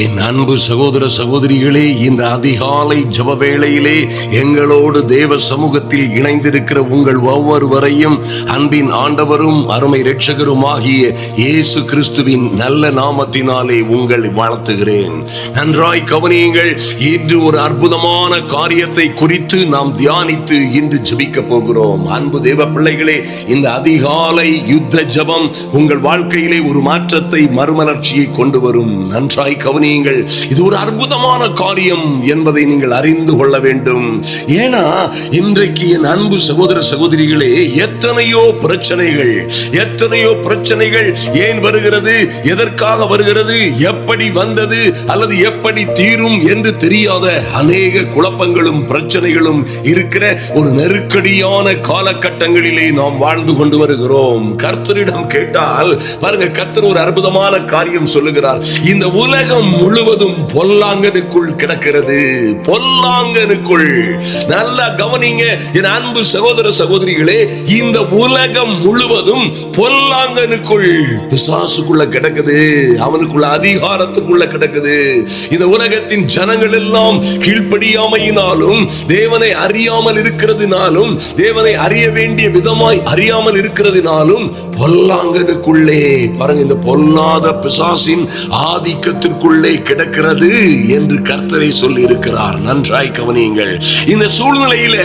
என் அன்பு சகோதர சகோதரிகளே, இந்த அதிகாலை ஜெப வேளையிலே எங்களோடு தேவ சமூகத்தில் இணைந்திருக்கிற உங்கள் ஒவ்வொருவரையும் அன்பின் ஆண்டவரும் அருமை இரட்சகருமாகிய இயேசு கிறிஸ்துவின் நல்ல நாமத்தினாலே உங்களை வாழ்த்துகிறேன். நன்றாய் கவனியுங்கள். இன்று ஒரு அற்புதமான காரியத்தை குறித்து நாம் தியானித்து இன்று ஜெபிக்க போகிறோம். அன்பு தேவ பிள்ளைகளே, இந்த அதிகாலை யுத்த ஜெபம் உங்கள் வாழ்க்கையிலே ஒரு மாற்றத்தை, மறுமலர்ச்சியை கொண்டு வரும். நன்றாய் கவனியுங்கள். இது ஒரு அற்புதமான காரியம் என்பதை நீங்கள் அறிந்து கொள்ள வேண்டும். ஏன்னா இன்றைக்கு என் அன்பு சகோதர சகோதரிகளே, எத்தனையோ பிரச்சனைகள் ஏன் வருகிறது, எதற்காக வருகிறது, எப்படி வந்தது அல்லது எப்படி தீரும் என்று தெரியாத அநேக குழப்பங்களும் பிரச்சனைகளும் இருக்கிற ஒரு நெருக்கடியான காலகட்டங்களிலே நாம் வாழ்ந்து கொண்டு வருகிறோம். கர்த்தரிடம் கேட்டால் பாருங்க, கர்த்தர் ஒரு அற்புதமான காரியம் சொல்லுகிறார். இந்த உலகம் முழுவதும் பொல்லாங்கனுக்குள் கிடக்கிறது. பொல்லாங்கனுக்குள். நல்லா கவனிங்க என் அன்பு சகோதர சகோதரிகளே, இந்த உலகம் முழுவதும் பொல்லாங்கனுக்குள், பிசாசுக்குள்ள கிடக்குது. அவனுக்குள்ள அதிகாரத்துக்குள்ள கிடக்குது. இந்த உலகத்தின் ஜனங்கள் எல்லாம் கீழ்ப்படியாமையினாலும், தேவனை அறியாமல் இருக்கிறதுனாலும், தேவனை அறிய வேண்டிய விதமாய் அறியாமல் இருக்கிறதுனாலும் பொல்லாங்கனுக்குள்ளே பாருங்க, இந்த பொல்லாத பிசாசின் ஆதிக்கத்திற்குள்ளே கிடக்கிறது என்று கர்த்தரை சொல்லி இருக்கிறார். நன்றாய் கவனியுங்கள். இந்த சூழ்நிலையில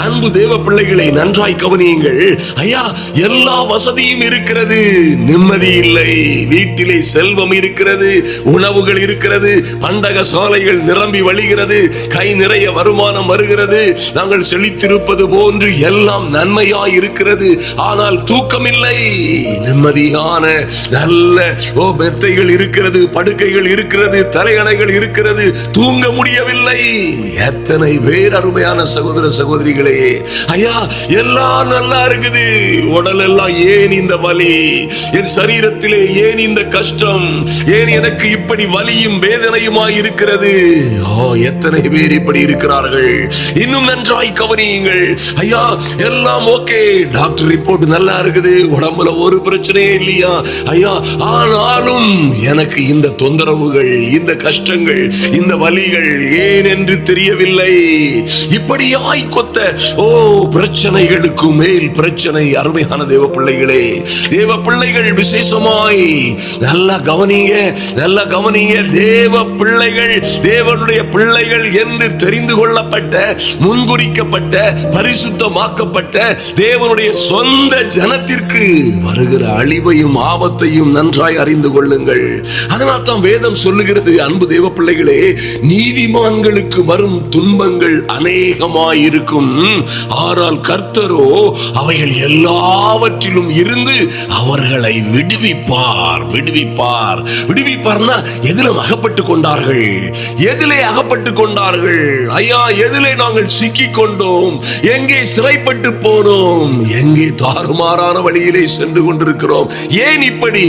அன்பு தேவ பிள்ளைகளை நன்றாய் கவனியுங்கள். ஐயா, எல்லா வசதியும் இருக்கிறது, நிம்மதி இல்லை. வீட்டிலே செல்வம் இருக்கிறது, உணவுகள் இருக்கிறது, பண்டக சாலைகள் நிரம்பி வழிகிறது, கை நிறைய வருமானம் வருகிறது, நாங்கள் செழித்திருப்பது போன்று எல்லாம் நன்மையாய் இருக்கிறது. ஆனால் தூக்கம் இல்லை. நிம்மதியான நல்ல மெத்தைகள் இருக்கிறது, படுக்கைகள் இருக்கிறது, தலையணைகள் இருக்கிறது, தூங்க முடியவில்லை. எத்தனை பேர் அருமையான சகோதர சகோதரிகளே, ஐயா எல்லாம் நல்லா இருக்குது, உடல் எல்லாம் ஏன் இந்த வலி, என் சரீரத்திலே ஏன் இந்த கஷ்டம், ஏன் எனக்கு இப்படி வலியும் வேதனையுமாய் இருக்கிறது. எத்தனை பேர் இப்படி இருக்கிறார்கள். இன்னும் நன்றாய் கவனியுங்கள். ஐயா எல்லாம் ஓகே, டாக்டர் ரிப்போர்ட் நல்லா இருக்குது, உடம்புல ஒரு பிரச்சனையே இல்லையா ஐயா, ஆனாலும் எனக்கு இந்த தொந்தரவுகள், இந்த கஷ்டங்கள், இந்த வலிகள் ஏன் என்று தெரியவில்லை. இப்படியாய் கொத்த பிரச்சனைகளுக்கு மேல் பிரச்சனை. அருமையான தேவ பிள்ளைகளே, தேவ பிள்ளைகள் விசேஷமாய் நல்லா கவனிங்க, நல்லா கவனிங்க. தேவ பிள்ளைகள், தேவனுடைய பிள்ளைகள் என்று தெரிந்து கொள்ளப்பட்ட, முன்குறிக்கப்பட்ட, பரிசுத்தமாக்கப்பட்ட தேவனுடைய சொந்த ஜனத்திற்கு வருகிற அழிவையும் ஆபத்தையும் நன்றாய் அறிந்து கொள்ளுங்கள். அதனால் தான் வேதம் சொல்லுகிறது, அன்பு தேவ பிள்ளைகளே, நீதிமான்களுக்கு வரும் துன்பங்கள் அநேகமாயிருக்கும், ஆனால் கர்த்தரோ அவைகள் எல்லாவற்றிலும் இருந்து அவர்களை விடுவிப்பார். விடுவிப்பார்னா எதிலே அகப்பட்டு கொண்டார்கள், எதிலே அகப்பட்டு கொண்டார்கள். ஐயா, எதிலே நாங்கள் சிக்கிக் கொண்டோம், எங்கே சிறைப்பட்டு போனோம், எங்கே தாறுமாறான வழியிலே சென்று கொண்டிருக்கிறோம், ஏன் இப்படி?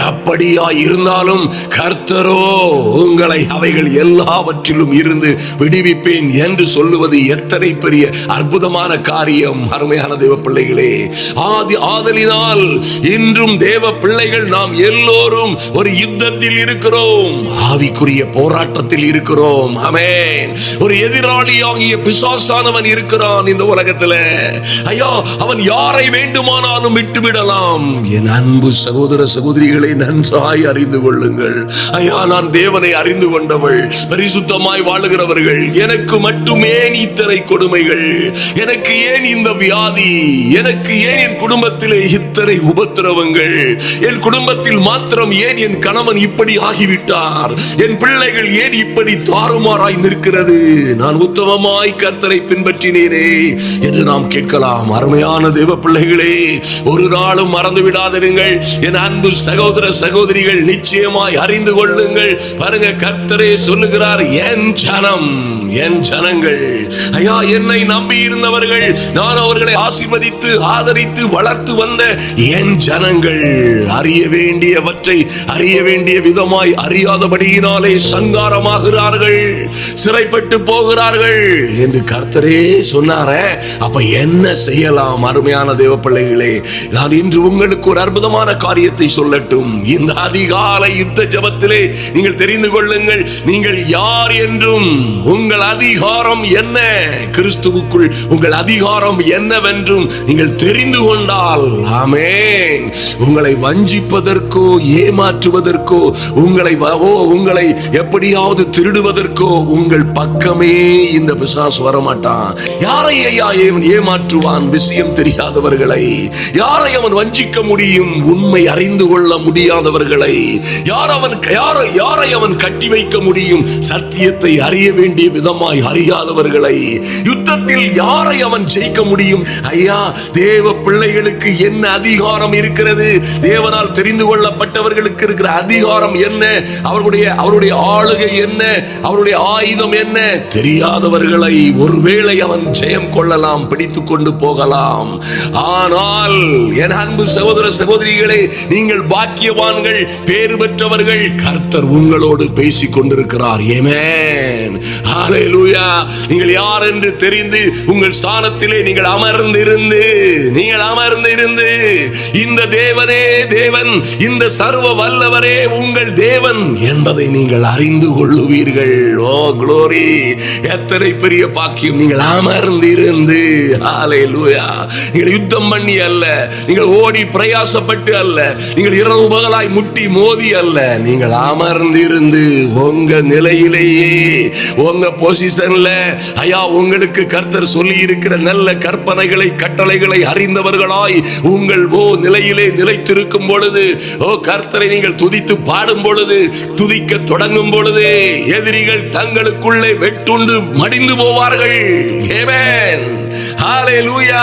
எப்படியா இருந்தாலும் கர்த்தரோ உங்களை அவைகள் எல்லாவற்றிலும் இருந்து விடுவிப்பேன் என்று சொல்லுவது எத்தனை பெரிய அற்புதமான காரியம். அருமையான தேவ பிள்ளைகளே, ஆதலினால் இன்றும் தேவ பிள்ளைகள் நாம் எல்லோரும் ஒரு யுத்தத்தில் இருக்கிறோம், ஆவிக்குரிய போராட்டத்தில் இருக்கிறோம். ஆமென். ஒரு எதிராளியாகிய பிசாசானவன் இருக்கிறான் இந்த உலகத்தில். ஐயா, அவன் யாரை வேண்டுமானாலும் விட்டுவிடலாம். என் அன்பு சகோதர சகோதரிகளை நன்றாய் அறிந்து கொள்ளுங்கள். ஐயா, நான் தேவனை அறிந்து கொண்டவள், பரிசுத்தமாய் வாழுகிறவர்கள், எனக்கு மட்டுமே இத்தனை கொடுமைகள், எனக்கு ஏன் இந்த வியாதி, எனக்கு ஏன் என் குடும்பத்திலே இத்தனை உபத்திரவங்கள், என் குடும்பத்தில் மாத்திரம் ஏன் என் கணவன் இப்படி ஆகிவிட்டார், என் பிள்ளைகள் ஏன் இப்படி தாறுமாறாய் நிற்கிறது, நான் உத்தமமாய் கர்த்தரை பின்பற்றினேனே என்று நாம் கேட்கலாம். அருமையான தேவ பிள்ளைகளே, ஒரு நாளும் மறந்து விடாதிருங்கள். என் அன்பு சகோதர சகோதரிகள் நிச்சயமாய் அறிந்து கொள்ளுங்கள். பாருங்க, கர்த்தரே சொல்லுகிறார், என் ஜனம், என் ஜனங்கள். ஐயா, என்னை நம்பி இருந்தவர்கள், நான் அவர்களை ஆசீர்வதித்து ஆதரித்து வளர்த்து வந்த என் ஜனங்கள் அறிய வேண்டியவற்றை அறிய வேண்டிய விதமாய் அறியாதபடியினாலே சங்காரமாகிறார்கள், சிறைப்பட்டு போகிறார்கள் என்று கர்த்தரே சொன்னாரே. அப்ப என்ன செய்யலாம்? அருமையான தேவ பிள்ளைகளே, நான் இன்று உங்களுக்கு ஒரு அற்புதமான காரியத்தை சொல்லட்டும். இந்த அதிகாலை யுத்த ஜெபத்திலே நீங்கள் தெரிந்து கொள்ளுங்கள், நீங்கள் யார் என்றும் உங்கள் அதிகாரம் என்ன, கிறிஸ்துவுக்குள் உங்கள் அதிகாரம் என்னவென்றும் நீங்கள் தெரிந்து கொண்டால், ஆமென், உங்களை வஞ்சிப்பதற்கோ ஏமாற்றுவதற்கோ உங்களை எப்படியாவது திருடுவதற்கோ உங்கள் பக்கமே இந்த பிசாசு வரமாட்டான். யாரை ஏமாற்றுவான்? விஷயம் தெரியாதவர்களை. யாரை அவன் வஞ்சிக்க முடியும்? உண்மை அறிந்து கொள்ள முடியாதவர்களை. யாரை அவன் கட்டி வைக்க முடியும்? சத்தியத்தை அறிய வேண்டிய விதமாய் அறியாதவர்களை. யுத்தத்தில் யாரை அவன் ஜெயிக்க முடியும்? ஐயா, தேவ பிள்ளைகளுக்கு என்ன அதிகாரம் இருக்கிறது? தேவனால் தெரிந்து கொள்ளப்பட்டவர்களுக்கு இருக்கிற அதிகாரம் என்ன? அவருடைய ஆளுகை என்ன? அவருடைய ஆயுதம் என்ன? தெரியாதவர்களை ஒருவேளை அவன் ஜெயம் கொள்ளலாம், பிடித்துக் கொண்டு போகலாம். ஆனால் என் அன்பு சகோதர சகோதரிகளே, நீங்கள் பாக்கியவான்கள், பேறு பெற்றவர்கள். கர்த்தர் உங்களோடு பேசிக் கொண்டிருக்கிறார். ஆமென், ஹல்லேலூயா. நீங்கள் யார் என்று தெரிந்து உங்கள் ஸ்தானத்திலே நீங்கள் அமர்ந்திருந்து இந்த தேவனே தேவன், இந்த சர்வ வல்லவரே உங்கள் தேவன் என்பதை நீங்கள் அறிந்து கொள்ளுவீர்கள். ஓ குளோரி! எத்தனை பெரிய பாக்கியம்! நீங்கள் அமர்ந்திருந்து, ஹல்லேலூயா. நீங்கள் யுத்தம் பண்ணி அல்ல, நீங்கள் ஓடி பிரயாசப்பட்டு அல்ல, நீங்கள் இரவு பகலாய் முட்டி மோதி அல்ல, நீங்கள் அமர்ந்திருந்து உங்க நிலையிலேயே உங்க பொசிஷன்ல, ஐயா, உங்களுக்கு கர்த்தர் சொல்லி இருக்கிற நல்ல கற்பனைகளை கட்டளைகளை அறிந்தவர்களாய் உங்கள் நிலையிலே நிலைத்திருக்கும் பொழுது, கர்த்தரை நீங்கள் துதித்து பாடும் பொழுது, துதிக்க தொடங்கும் பொழுது எதிரிகள் தங்களுக்குள்ளே வெட்டுண்டு மடிந்து போவார்கள். ஆமென், ஹல்லேலூயா.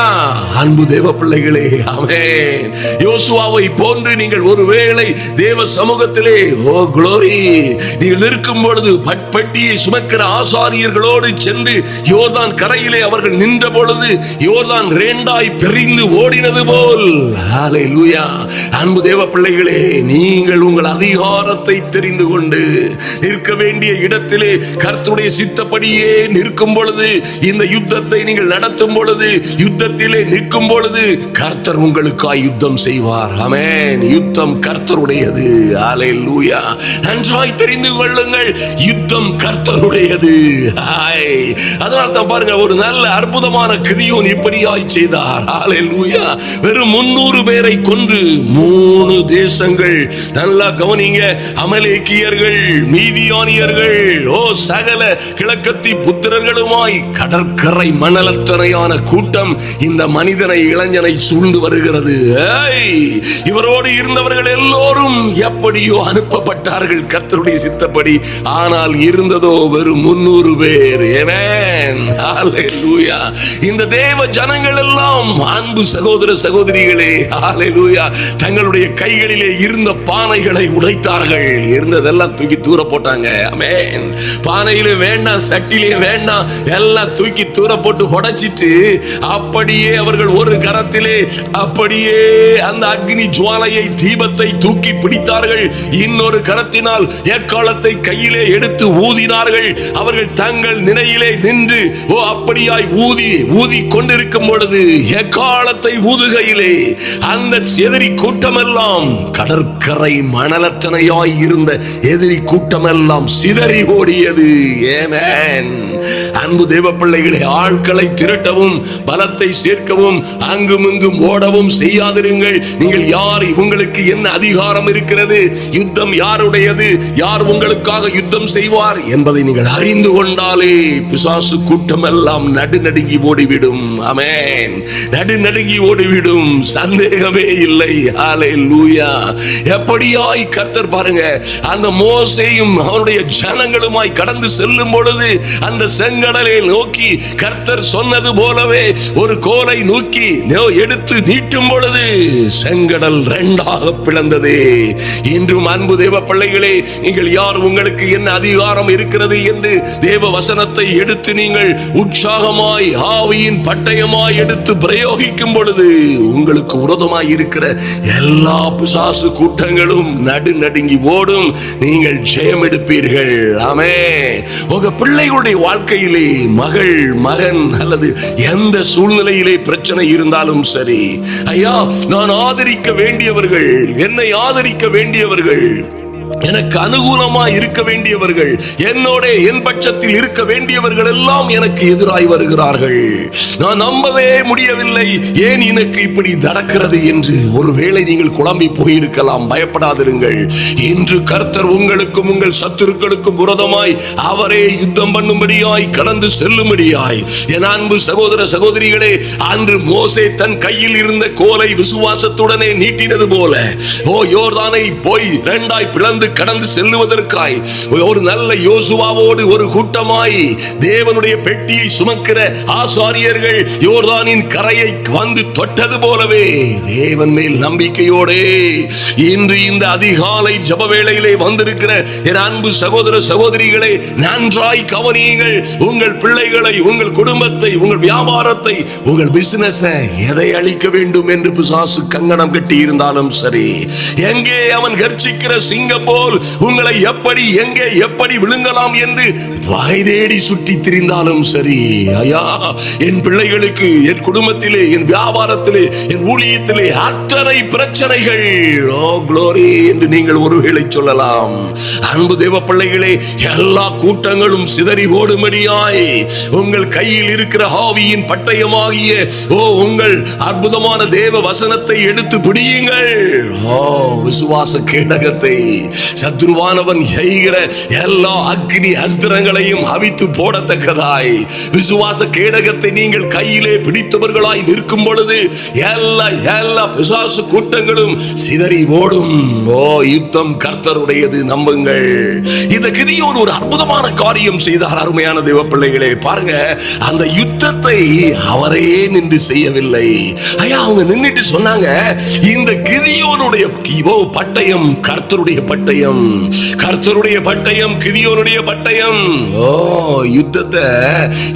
அன்பு தேவ பிள்ளைகளே, ஆமென். யோசுவாவை போன்று நீங்கள் ஒருவேளை தேவ சமூகத்திலே குளோரி நீங்கள் நிற்கும் பொழுது பட்டியை சுமக்கிற ஆசாரியர்களோடு சென்று யோர்தான் கரையிலே அவர்கள் நின்ற பொழுது யோர்தான் இரண்டாய் பிரிந்து ஓடினது போல், ஹல்லேலூயா. அன்பு தேவ பிள்ளைகளே, நீங்கள் உங்கள் அதிகாரத்தை தெரிந்து கொண்டு நிற்க வேண்டிய இடத்திலே கர்த்தருடைய சித்தப்படியே நிற்கும் பொழுது, இந்த யுத்தத்தை நீங்கள் நடத்தும் பொழுது, யுத்தத்திலே நிற்கும் பொழுது கர்த்தர் உங்களுக்காய் யுத்தம் செய்வார். ஆமென். யுத்தம் கர்த்தருடையது. ஹல்லேலூயா. நன்றாய் தெரிந்து கொள்ளுங்கள், யுத்தம் கர்த்தருடையது. அதனால தான் பாருங்க, ஒரு நல்ல அற்புதமான கிதியோன் இப்படியாய் செய்தார். ஹல்லேலூயா. வெறும் 300 பேரை கொன்று 3 தேசங்கள், நல்லா கவனிங்க, அமலேக்கியர்கள், மீதியானியர்கள், சகல கிழக்கத்தி புத்திரர்களுமாய் கடற்கரை மணலத்தனையான கூட்டம் இந்த மனிதனை, இளைஞனை சூழ்ந்து வருகிறது. இவரோடு இருந்தவர்கள் எல்லோரும் எப்படியோ அனுப்பப்பட்டார்கள் கர்த்தருடைய சித்தப்படி. ஆனால் இருந்ததோ வெறும் 300 பேர். ஆமென், ஹல்லேலூயா. இந்த தேவ ஜனங்கள் எல்லாம், அன்பு சகோதர சகோதரிகளே, ஹல்லேலூயா, தங்களுடைய கைகளிலே இருந்த பானைகளை உடைத்தார்கள். இருந்ததெல்லாம் தூக்கி தூர போட்டாங்க. ஆமென். பானையிலே வேண்டாம், சட்டிலே வேண்டாம், எல்லாம் தூக்கி தூர போட்டு உடைச்சிட்டு அப்படியே அவர்கள் ஒரு கரத்திலே அப்படியே அந்த அக்னி ஜுவாலையை, தீபத்தை தூக்கி பிடித்தார்கள். இன்னொரு கரத்தினால் எக்காலத்தை கையிலே எடுத்து ஊதினார்கள். அவர்கள் தங்கள் நிலையிலே நின்று அப்படியாய் ஊதி கொண்டிருக்கும் பொழுது, எக்காலத்தை ஊதுகையிலே அந்த எதிரி கூட்டமெல்லாம், கடற்கரை மணலத்தனையாய் இருந்த எதிரி கூட்டமெல்லாம் சிதறி ஓடியது. ஆமென். அன்பு தேவ பிள்ளைகளே, ஆட்களை திரட்டவும் பலத்தை சேர்க்கவும் அங்கும் இங்கும் ஓடவும் செய்யாதிருங்கள். நீங்கள் யார், உங்களுக்கு என்ன அதிகாரம் இருக்கிறது, யுத்தம் யாருடையது, யார் உங்களுக்காக யுத்தம் செய்வார் என்பதை நீங்கள் அறிந்து கொண்டாலே பிசாசு கூட்டம் எல்லாம் நடுநடுங்கி ஓடிவிடும். ஆமென். நடுநடுங்கி ஓடிவிடும், சந்தேகமே இல்லை. ஹல்லேலூயா. எப்படியாய் கர்த்தர் பாருங்க, அந்த மோசேயும் அவருடைய ஜனங்களுமாய் கடந்து செல்லும் பொழுது அந்த செங்கடலை நோக்கி கர்த்தர் சொன்னது போல போலவே ஒரு கோலை நோக்கி எடுத்து நீட்டும் பொழுது செங்கடல் இரண்டாக பிளந்தது. இன்றும் அன்பு தேவ பிள்ளைகளே, நீங்கள் யார், உங்களுக்கு என்ன அதிகாரம் இருக்கிறது என்று தேவ வசனத்தை எடுத்து நீங்கள் உற்சாகமாய் ஆவியின் பட்டயமாய் எடுத்து பிரயோகிக்கும் பொழுது உங்களுக்கு விரோதமாய் இருக்கிற எல்லா பிசாசு கூட்டங்களும் நடுங்கி ஓடும். நீங்கள் ஜெயம் எடுப்பீர்கள். ஆமென். உங்க பிள்ளைகளுடைய வாழ்க்கையிலே மகள், மகன் அல்லது எந்த சூழ்நிலையிலே பிரச்சனை இருந்தாலும் சரி, ஐயா, நான் ஆதரிக்க வேண்டியவர்கள், என்னை ஆதரிக்க வேண்டியவர்கள், எனக்கு அனுகூலமாய் இருக்க வேண்டியவர்கள், என்னோட என் பட்சத்தில் இருக்க வேண்டியவர்கள் எல்லாம் எனக்கு எதிராய் வருகிறார்கள். நான் நம்பவே முடியவில்லை, ஏன் எனக்கு இப்படி நடக்கிறது என்று ஒருவேளை நீங்கள் குழம்பி போயிருக்கலாம். பயப்படாதிருங்கள். இன்று கர்த்தர் உங்களுக்கும் உங்கள் சத்துருக்களுக்கும் விரோதமாய் அவரே யுத்தம் பண்ணும்படியாய் கடந்து செல்லும்படியாய், என் அன்பு சகோதர சகோதரிகளே, அன்று மோசே தன் கையில் இருந்த கோலை விசுவாசத்துடனே நீட்டினது போல யோர்தானை போய் இரண்டாய் பிளந்து கடந்து செல்லுவதற்காய் ஒரு நல்ல யோசுவாவோடு ஒரு கூட்டமாய் தேவனுடைய பெட்டியை சுமக்கிற ஆசாரியர்கள் யோர்தானின் கரையை வந்து தொட்டது போலவே தேவன் மேல் நம்பிக்கையோடு இன்று இந்த அதிகாலை ஜெப வேளையிலே வந்திருக்கிற என் அன்பு சகோதர சகோதரிகளை நன்றாய் கவனியுங்கள். உங்கள் பிள்ளைகளை, உங்கள் குடும்பத்தை, உங்கள் வியாபாரத்தை, உங்கள் பிசினஸ் எதை அழிக்க வேண்டும் என்று பிசாசு கங்கணம் கட்டி இருந்தாலும் சரி, எங்கே அவன் கர்ச்சிக்கிற சிங்கம் போல் உங்களை எப்படி எங்கே எப்படி விழுங்கலாம் என்று வகை தேடி சுற்றி திரிந்தாலும் சரி, ஐயா, என் பிள்ளைகளுக்கு, என் குடும்பத்திலே, என் வியாபாரத்திலே, என் ஊழியத்திலே அத்தனை பிரச்சனைகள், ஓ க்ளோரி என்று நீங்கள் ஒருவேளை சொல்லலாம். அன்பு தேவ பிள்ளைகளே, எல்லா கூட்டங்களும் சிதறி ஓடும்படியாய் உங்கள் கையில் இருக்கிற ஆவியின் பட்டயமாகிய உங்கள் அற்புதமான தேவ வசனத்தை எடுத்து பிடியுங்கள். விசுவாச கேடகத்தை சத்ருவானவன் செய்கிற எல்லா அக்னி அஸ்திரங்களையும் அவித்து போடத்தக்கதாய் விசுவாச கேடகத்தை நீங்கள் கையிலே பிடித்தவர்களாய் நிற்கும் பொழுது எல்லா பிசாசு கூட்டங்களும் சிதறி ஓடும். யுத்தம் கர்த்தருடையது, நம்புங்கள். இந்த கிதியோன் ஒரு அற்புதமான காரியம் செய்தார். அருமையான தேவ பிள்ளைகளே, பாருங்க, அந்த யுத்தத்தை அவரே நின்று செய்யவில்லை. ஐயா, அவங்க நின்றுட்டு சொன்னாங்க, இந்த கிதியோனுடைய பட்டயம் கர்த்தருடைய பட்டயம், கர்த்தருடைய பட்டயம், கிதியோனுடைய பட்டயம். யுத்தத்தை,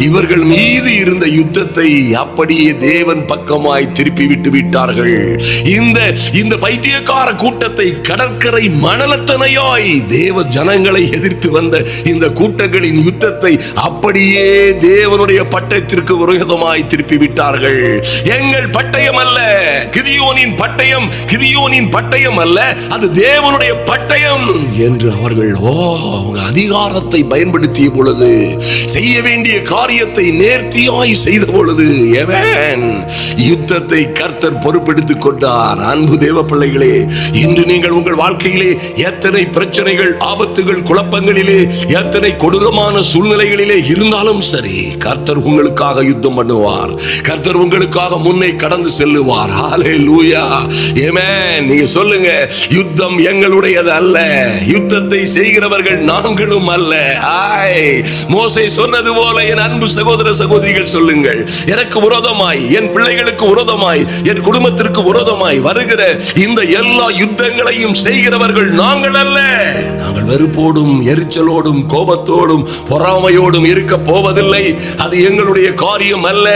இவர்கள் மீது இருந்த யுத்தத்தை அப்படியே தேவன் பக்கமாய் திருப்பி விட்டு விட்டார்கள். இந்த பைத்தியக்கார கூட்டத்தை, கடற்கரை மணலத்தனையாய் தேவ ஜனங்களை எதிர்த்து வந்த இந்த கூட்டங்களின் யுத்தத்தை அப்படியே தேவனுடைய பட்டயத்திற்கு விரோதமாய் திருப்பி விட்டார்கள். எங்கள் பட்டயம் அல்ல கிதியோனின் பட்டயம், கிதியோனின் பட்டயம் அல்ல, அது தேவனுடைய பட்டயம் என்று அவர்கள் அவங்க அதிகாரத்தை பயன்படுத்திய பொழுது, செய்ய வேண்டிய காரியத்தை நேர்த்தியாய் செய்த பொழுது யுத்தத்தை கர்த்தர் பொறுப்பெடுத்துக் கொண்டார். அன்பு தேவ பிள்ளைகளே, இன்று நீங்கள் உங்கள் வாழ்க்கையிலே எத்தனை பிரச்சனைகள், ஆபத்துகள், குழப்பங்களிலே, எத்தனை கொடூரமான சூழ்நிலைகளிலே இருந்தாலும் சரி, கர்த்தர் உங்களுக்காக யுத்தம் பண்ணுவார். கர்த்தர் உங்களுக்காக முன்னே கடந்து செல்லுவார். ஹல்லேலூயா, ஆமென். நீங்க சொல்லுங்க, யுத்தம் எங்களுடையது அல்ல, யுத்தத்தை செய்கிறவர்கள் நாங்களும் அல்ல. மோசே சொன்னது போல என் அன்பு சகோதர சகோதரிகள் சொல்லுங்கள், எனக்கு விரோதமாய், என் பிள்ளைகளுக்கு விரோதமாய், என் குடும்பத்திற்கு விரோதமாய் வருகிற இந்த எல்லா யுத்தங்களையும் செய்கிறவர்கள் நாங்கள் அல்ல. நாங்கள் வெறுப்போடும், எரிச்சலோடும், கோபத்தோடும், பொறாமையோடும் இருக்க போவதில்லை. அது எங்களுடைய காரியம் அல்ல.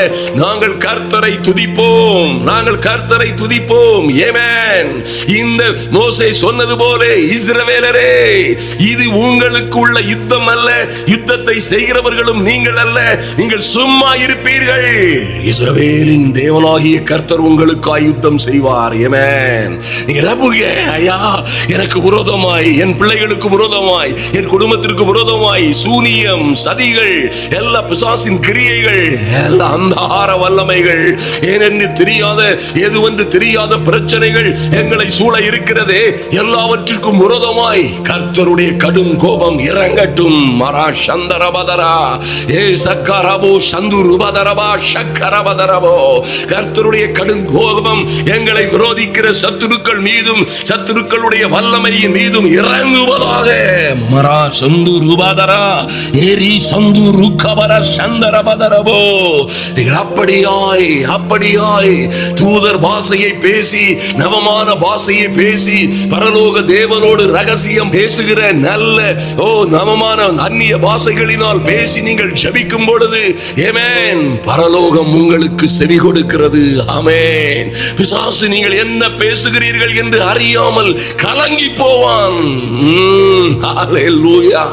நாங்கள் கர்த்தரை துதிப்போம், நாங்கள் கர்த்தரை துதிப்போம். ஆமென். இந்த மோசே சொன்னது போல, இஸ்ரவேலரே, இது உங்களுக்கு உள்ள யுத்தம் அல்ல, யுத்தத்தை செய்கிறவர்களும் நீங்கள் அல்ல, நீங்கள் சும்மா இருப்பீர்கள். இஸ்ரவேலின் தேவனாகிய கர்த்தர் உங்களுக்காய் யுத்தம் செய்வார். ஆமென். நீங்க நம்புங்க. ஐயா, எனக்கு விரோதமாய், என் பிள்ளைகளுக்கு விரோதமாய், என் குடும்பத்திற்கு விரோதமாய் சூனியம், சதிகள், எல்லா பிசாசின் கிரியைகள், எல்லா அந்தகார வல்லமைகள், ஏனென்று தெரியாத, எதுவென்று தெரியாத பிரச்சனைகள் எங்களை சூழ இருக்கிறதே, எல்லாவற்றிற்கும் விரோதமாய் கர்த்தருடைய கடும் கோபம் இறங்கட்டும். மரா சந்தரபதரா ஏ சக்கரபோ சந்துருபதரபா சக்கரபதரபோ. கர்த்தருடைய கடும் கோபம் எங்களை விரோதிக்கிற சத்துருக்கள் மீதும், சத்துருக்களுடைய வல்லமையின் மீதும் இறங்குவதாக. மரா சந்து ரூபாதரா ஏரி சந்து ருக்கபர சந்தர பதரபோ. நீங்கள் அப்படியாய் தூதர் பாஷையை பேசி, நவமான பாஷையை பேசி, பரலோக தேவனோடு ரகசியம் பேசுகிற நல்ல நவமான அந்நிய பாஷைகளினால் பேசி நீங்கள் ஜெபிக்கும் பொழுது ஆமென், பரலோகம் உங்களுக்கு செவி கொடுக்கிறது. ஆமென். பிசாசு நீங்கள் என்ன பேசுகிறீர்கள் என்று அறியாமல் கலங்கி போவான். ஹல்லேலூயா.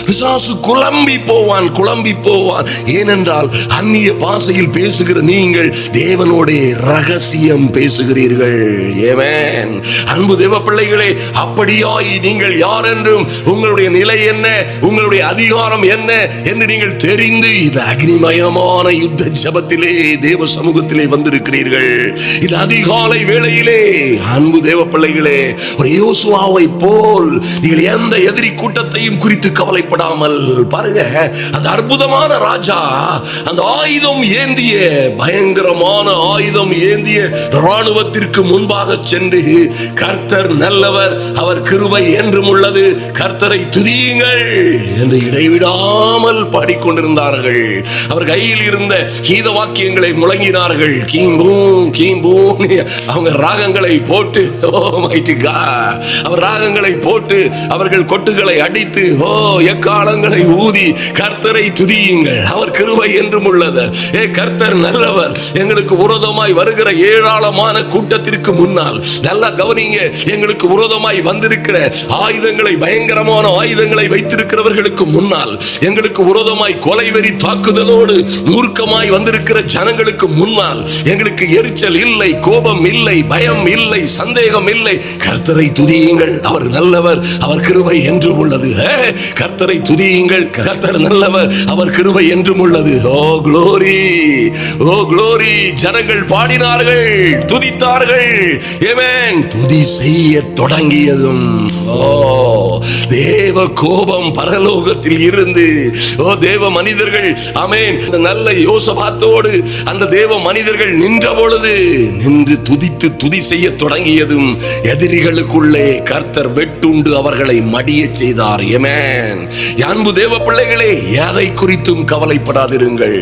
பிசாசு குழம்பி போவான். ஏனென்றால் அந்நிய பாஷையில் பேசுகிற நீங்கள் தேவனோட ரகசியம் பேசுகிறீர்கள். ஆமென். அன்பு தேவ பிள்ளைகளே, அப்படியாய் நீங்கள் யார் என்றும் உங்களுடைய நிலை என்ன, உங்களுடைய அதிகாரம் என்ன என்று நீங்கள் தெரிந்து இந்த அக்னிமயமான யுத்த ஜெபத்திலே தேவ சமூகத்திலே வந்திருக்கிறீர்கள். இந்த அதிகாலை வேளையிலே அன்பு தேவ பிள்ளைகளே, ஒரு யோசுவாவை போல் நீங்கள் எந்த எதிரி கூட்டத்தையும் குறித்து கவலைப்படாமல் பாருங்க, அந்த அற்புதமான ராஜா அந்த ஆயுதம் ஏந்திய, பயங்கரமான ஆயுதம் ஏந்திய ராணுவத்திற்கு முன்பாக சென்று கர்த்தர் நல்லவர், அவர் கிருபை என்றும் உள்ளது, கர்த்தரை துதியுங்கள் என்று இடைவிடாமல் பாடிக்கொண்டிருந்தார்கள். அவர் கையில் இருந்த கீத வாக்கியங்களை முழங்கினார்கள். கீம்பூம் கீம்பூம் அவங்க ராகங்களை போட்டு, அவர் ராகங்களை போட்டு அவர்கள் கொட்டுகளை அடித்து எக்காலங்களை ஊதி கர்த்தரை துதியுங்கள், அவர் கிருபை என்றும் உள்ளது, கர்த்தர் நல்லவர். எங்களுக்கு விரோதமாய் வருகிற ஏராளமான கூட்டத்திற்கு முன்னால் நல்லா கவனிங்க, எங்களுக்கு விரோதமாய் வந்திருக்கிற ஆயுதங்களை, பயங்கரமான ஆயுதங்களை வைத்திருக்கிறவர்களுக்கு முன்னால், எங்களுக்கு விரோதமாய் கொலைவெறி தாக்குதலோடு மூர்க்கமாய் வந்திருக்கிற ஜனங்களுக்கு முன்னால் எங்களுக்கு எரிச்சல் இல்லை, கோபம் இல்லை, பயம் இல்லை, சந்தேகம் இல்லை. கர்த்தரை துதியுங்கள், அவர் நல்லவர், அவர் கிருபை என்றும் உள்ளது. கர்த்தரை துதியுங்கள், கர்த்தர் நல்லவர், அவர் கிருபை என்றும் உள்ளது. ஓ க்ளோரி, ஓ க்ளோரி. ஜனங்கள் பாடினார்கள், துதித்தார்கள். ஆமென். துதி செய்ய தொடங்கியதும் தேவ கோபம் பரலோகத்தில் இருந்து தேவ மனிதர்கள் ஆமென் நல்ல யோசபாத்தோடு அந்த தேவ மனிதர்கள் நின்ற பொழுது நின்று துதித்து துதி செய்ய தொடங்கியதும் எதிரிகளுக்குள்ளே கர்த்தர் வெட்டுண்டு அவர்களை மடிய செய்தார். ஆமென். அன்பு தேவ பிள்ளைகளே, எதை குறித்தும் கவலைப்படாதிருங்கள்.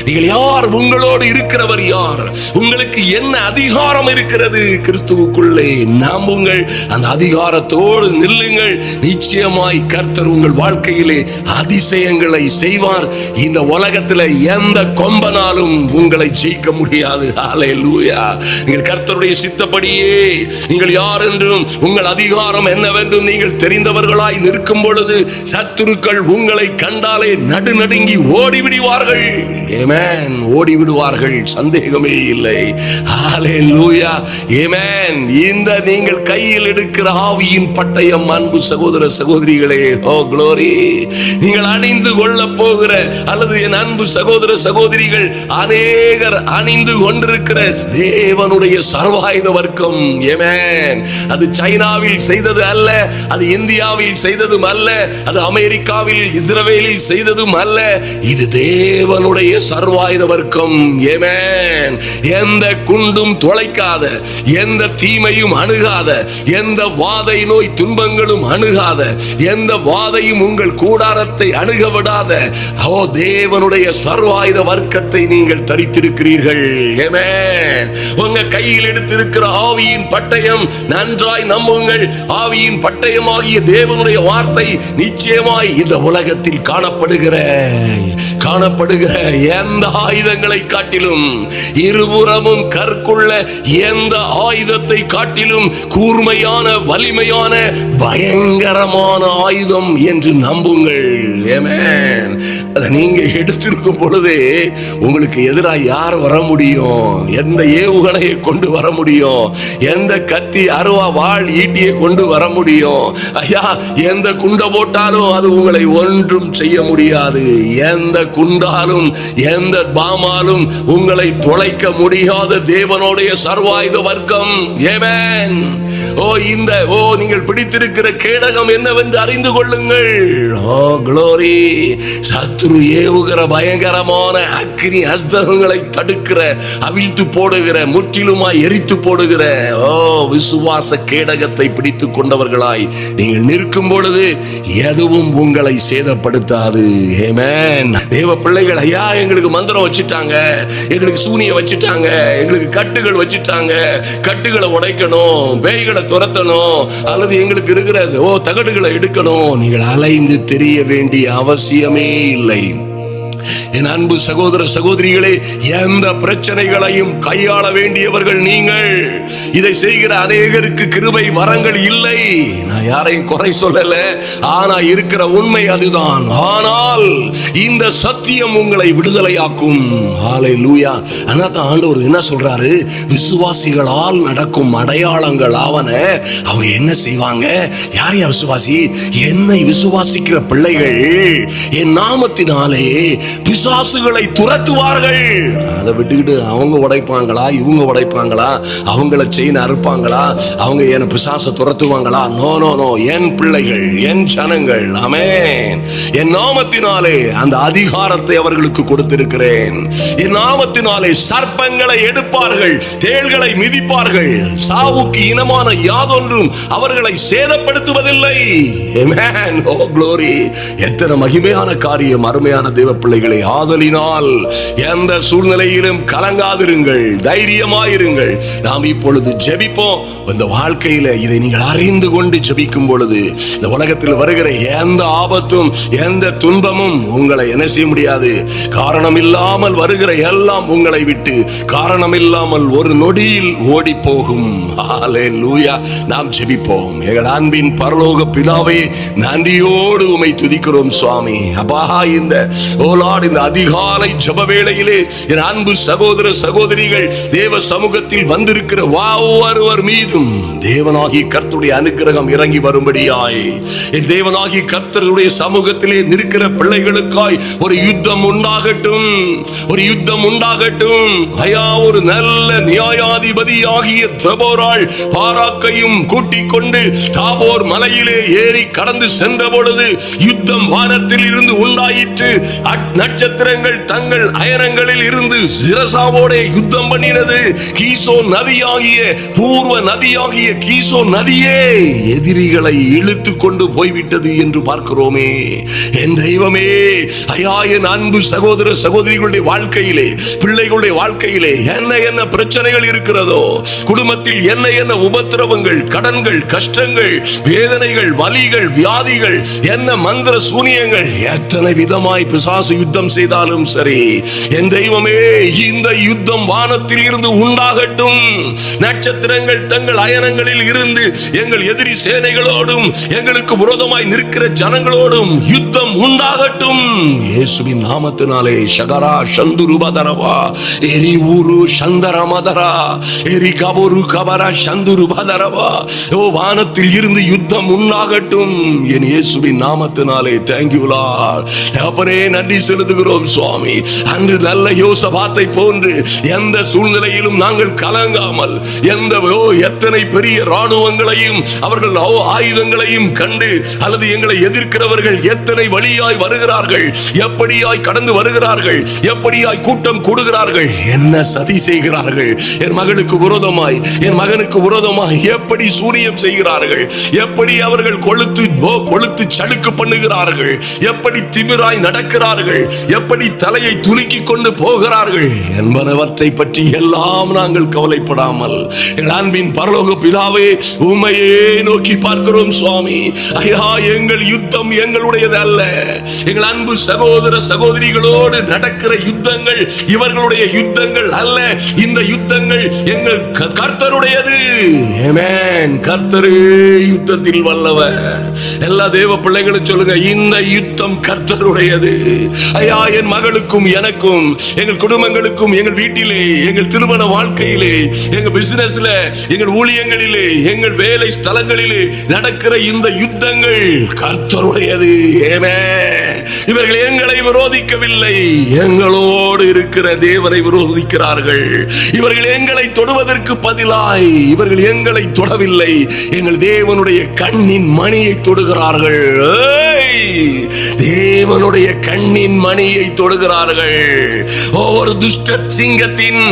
நீங்கள் யார், உங்களோடு இருக்கிறவர் யார், உங்களுக்கு என்ன அதிகாரம் இருக்கிறது கிறிஸ்துவுக்குள்ளே நம்புங்கள், அந்த அதிகாரத்தோடு நில்லுங்கள். நிச்சயமாய் கர்த்தர் உங்கள் வாழ்க்கையிலே அதிசயங்களை செய்வார். இந்த உலகத்தில் எந்த கொம்பனாலும் உங்களை ஜெயிக்க முடியாது. ஹல்லேலூயா. நீங்கள் கர்த்தருடைய சித்தப்படியே நீங்கள் யார் என்றும் உங்கள் அதிகாரம் என்னவென்றும் நீங்கள் தெரிந்தவர்களாய் நிற்கும் பொழுது சத்துருக்கள் உங்களை கண்டாலே நடுநடுங்கி ஓடிவிடுவார்கள். ஆமென். ஓடிவிடுவார்கள், சந்தேகமே இல்லை. ஹல்லேலூயா. ஆமென். இந்த நீங்கள் கையில் எடுக்கிற ஆவியின் பட்டயம் அன்பு சகோதர சகோதரிகளே, ஓ க்ளோரி, நீங்கள் அணிந்து கொள்ள போகிற அல்லது என் அன்பு சகோதர சகோதரிகள் அநேகர் அணிந்து கொண்டிருக்கிற தேவனுடைய சர்வாயுத வர்க்கம். ஆமென். அது சைனாவில் செய்தது அல்ல, அது இந்தியாவில் செய்ததும் அல்ல, அது அமெரிக்காவில் இஸ்ரவேலில் செய்ததும் அல்ல, இது தேவனுடைய சர்வாயுத வர்க்கம். ஆமென். எந்த குண்டும் துளைக்காத, எந்த தீமையும் அணுகாத, எந்த வாதை நோய் துன்பங்களும் அணுகாத, எந்த வாதையும் உங்கள் கூடாரத்தை அணுக விடாத தேவனுடைய சர்வாயுத வர்க்கத்தை நீங்கள் தரித்திருக்கிறீர்கள். ஆமென். உங்க கையில் எடுத்திருக்கிற ஆவியின் பட்டயம் நன்றாய் நம்புங்கள். ஆவியின் பட்டயமாகிய தேவனுடைய வார்த்தை நிச்சயமாய் இந்த உலகத்தில் காணப்படுகிற எந்த ஆயுதங்களை காட்டிலும், இருபுறமும் கற்குள்ள எந்த ஆயுதத்தை காட்டிலும் கூர்மையான, வலிமையான, பயங்கரமான ஆயுதம் என்று நம்புங்கள். ஆமென். அதை நீங்க எடுத்திருக்கும் பொழுதே உங்களுக்கு எதிராக யார் வர முடியும்? எந்த ஏவுகணையை கொண்டு வர முடியும்? எந்த கத்தி, அருவா, வாள், ஈட்டியை கொண்டு வர முடியும்? ஐயா, எந்த குண்டை போட்டாலும் அது உங்களை ஒன்றும் செய்ய முடியாது. எந்த குண்டாலும் எந்த பாமாலும் உங்களை தொலைக்க முடியாத தேவனுடைய சர்வாயுத வர்க்கம். ஆமென். நீங்கள் பிடித்திருக்கிற கேடகம் என்னவென்று அறிந்து கொள்ளுங்கள். ஓ க்ளோரி. சத்துரு ஏவுகிற பயங்கரமான அக்கினி அஸ்திரங்களை தடுக்கிற, அவிழ்த்து போடுகிற, முற்றிலுமாய் எரித்து போடுகிற விசுவாச கேடகத்தை பிடித்துக் கொண்டவர்களாய் நீங்கள் நிற்கும் பொழுது எதுவும் உங்களை சேதப்படுத்தாது. ஆமென். தேவ பிள்ளைகள், ஐயா எங்களுக்கு மந்திரம் வச்சுட்டாங்க, எங்களுக்கு சூனியம் வச்சுட்டாங்க, எங்களுக்கு கட்டுகள் வச்சுட்டாங்க, கட்டுகளை உடைக்கணும், பேய்களை துரத்தணும், அல்லது எங்களுக்கு இருக்கிற தகடுகளை எடுக்கணும். நீங்கள் அலைந்து தெரிய வேண்டிய அவசியமே இல்லை. என் அன்பு சகோதர சகோதரிகளே, எந்த பிரச்சனைகளையும் கையாள வேண்டியவர்கள் நீங்கள். இதை செய்கிற அநேகருக்கு கிருபை வரங்கள் இல்லை. நான் யாரையும் குறை சொல்லல, ஆனா இருக்கிற உண்மை அதுதான். ஆனால் இந்த சத்தியம் உங்களை விடுதலையாக்கும். ஹல்லேலூயா. அதான் ஆண்டவர் என்ன சொல்றாரு, விசுவாசிகளால் நடக்கும் அடையாளங்கள் ஆவன. அவங்க என்ன செய்வாங்க? யார் யார் விசுவாசி? என்னை விசுவாசிக்கிற பிள்ளைகள் என் நாமத்தினாலே பிசாசுகளை துரத்துவார்கள். அதை விட்டுக்கிட்டு அவங்க உடைப்பாங்களா, இவங்க உடைப்பாங்களா, அவங்கள செயின் அறுப்பாங்களா, அவங்க என் பிசாசை துரத்துவாங்களா? No no no. என் பிள்ளைகள், என் ஜனங்கள், ஆமென், என் நாமத்தினாலே அந்த அதிகாரத்தை அவர்களுக்கு கொடுத்திருக்கிறேன். என் நாமத்தினாலே சர்ப்பங்களை எடுப்பார்கள், தேள்களை மிதிப்பார்கள், சாவுக்கு இனமான யாதொன்றும் அவர்களை சேதப்படுத்துவதில்லை. ஆமென். ஓ glory. எத்தனை மகிமையான காரியம். அருமையான தேவ பிள்ளைகளை, ஆதலினால் எந்த சூழ்நிலையிலும் கலங்காதிருங்கள், தைரியமாயிருங்கள். நாம் இப்பொழுது ஜெபிப்போம். இந்த வாழ்க்கையில இதை நீங்கள் அறிந்து கொண்டு ஜெபிக்கும் பொழுது இந்த உலகத்தில் வருகிற எந்த ஆபத்தும் எந்த துன்பமும் உங்களை என்ன செய்ய முடியாது. காரணம் இல்லாமல் வருகிற எல்லாம் உங்களை விட்டு காரணம் இல்லாமல் ஒரு நொடியில் ஓடி போகும். ஹல்லேலூயா. நாம் ஜெபிப்போம். எங்கள் அன்பின் பரலோக பிதாவே, நன்றியோடு உம்மை துதிக்கிறோம் சுவாமி. அப்பா, இந்த இந்த அதிகாலை ஜெப வேளையிலே என் அன்பு சகோதர சகோதரிகள் தேவ சமூகத்தில் வந்திருக்கிற ஒவ்வொருவர் மீதும் தேவனாகிய கர்த்தருடைய அனுக்கிரகம் இறங்கி வரும்படியாய், என் தேவனாகிய கர்த்தருடைய சமூகத்திலே நிற்கிற பிள்ளைகளுக்காய் ஒரு யுத்தம் உண்டாகட்டும், ஒரு யுத்தம் உண்டாகட்டும். ஐயா, ஒரு நல்ல நியாயாதிபதி ஆகிய தெபோராள் பாராக்கையும் கூட்டிக் கொண்டு தாபோர் மலையிலே ஏறி கடந்து சென்ற பொழுது யுத்தம் வானத்தில் இருந்து உண்டாயிற்று. நட்சத்திரங்கள் தங்கள் அயனங்களில் இருந்து சிரசாவோட யுத்தம் பண்ணினது. கீசோ நதியாகிய பூர்வ நதியாகிய கீசோ நதியே எதிரிகளை இழுத்து கொண்டு போய்விட்டது என்று பார்க்கிறோமே. என் தெய்வமே, ஐயா, என் அன்பு சகோதர சகோதரிகளுடைய வாழ்க்கையிலே, பிள்ளைகளுடைய வாழ்க்கையிலே என்ன என்ன பிரச்சனைகள் இருக்கிறதோ, குடும்பத்தில் என்ன என்ன உபத்திரவங்கள், கடன்கள், கஷ்டங்கள், வேதனைகள், வலிகள், வியாதிகள், என்ன மந்திர சூனியங்கள், எத்தனை விதமாய் பிசாசு யுத்தம் செய்தாலும் சரி, என் தெய்வமே, இந்த யுத்தம் வானத்தில் இருந்து உண்டாகட்டும். நட்சத்திரங்கள் தங்கள் அயனங்களில் இருந்து எங்கள் எதிரி சேனைகளோடும் எங்களுக்கு விரோதமாய் நிற்கிற ஜனங்களோடும் யுத்தம் உண்டாகட்டும். இயேசுவின் நாமத்தினாலே ஷகரா சந்துருபதரவா எரி ஊரு சந்தரமதரா எரி கபரு கபரா சந்துருபதரவா. ஓ, வானத்தில் இருந்து யுத்தம் உண்டாகட்டும். என் இயேசுவின் நாமத்தினாலே தேங்க்யூ லார்ட். அப்பனே, நன்றி செலுத்துகிறோம் சுவாமி. அன்று நல்ல யோசபாத்தை போன்று எந்த சூழ்நிலையிலும் நாங்கள் கலங்காமல், எத்தனை பெரிய ராணுவங்களையும் அவர்கள் ஆயுதங்களையும் கண்டு, அல்லது எங்களை எதிர்க்கிறவர்கள் எத்தனை வழியாய் வருகிறார்கள், எப்படியாய் கடந்து வருகிறார்கள், எப்படியாய் கூட்டம் கூடுகிறார்கள், என்ன சதி செய்கிறார்கள், என் மகளுக்கு விரோதமாய், என் மகனுக்கு விரோதமாய் எப்படி சூனியம் செய்கிறார்கள், எப்படி அவர்கள் கொளுத்து சடுக்கு பண்ணுகிறார்கள், எப்படி திமிராய் நடக்கிறார்கள், எப்படி தலையை துலுக்கி கொண்டு போகிறார்கள் என்பனவற்றை பற்றி எல்லாம் நாங்கள் கவலைப்படாமல் எங்கள் அன்பின் பரலோக பிதாவே, உம்மையே நோக்கி பார்க்கிறோம் சுவாமி. ஐயா, எங்கள் யுத்தம் எங்களுடையது அல்ல. எங்கள் அன்பு சகோதர சகோதரிகளோடு நடக்கிற யுத்தங்கள் இவர்களுடைய யுத்தங்கள் அல்ல. இந்த யுத்தங்கள் எங்கள் கர்த்தருடையது. ஆமென். கர்த்தரே யுத்தத்தில் வல்லவர். எல்லா தேவ பிள்ளைகளும் சொல்லுங்க, இந்த யுத்தம் கர்த்தருடையது. ஐயா, என் மகளுக்கும் எனக்கும், எங்கள் குடும்பங்களுக்கும், எங்கள் வீட்டிலே, எங்கள் திருமண வாழ்க்கையிலே, எங்கள் பிசினஸ்ல, எங்கள் ஊழியங்களிலே, எங்கள் வேலை ஸ்தலங்களிலே நடக்கிற இந்த யுத்தங்கள் கர்த்தருடையது. ஆமென். இவர்கள் எங்களை விரோதிக்கவில்லை, எங்களோடு இருக்கிற தேவனை விரோதிக்கிறார்கள். இவர்கள் எங்களை தொடுவதற்கு பதிலாய் இவர்கள் எங்களை தொடவில்லை, எங்கள் தேவனுடைய கண்ணின் மணியை தொடுகிறார்கள். தேவனுடைய கண்ணின் மணியை தொடுகிறார்கள். ஒரு துஷ்ட சிங்கத்தின்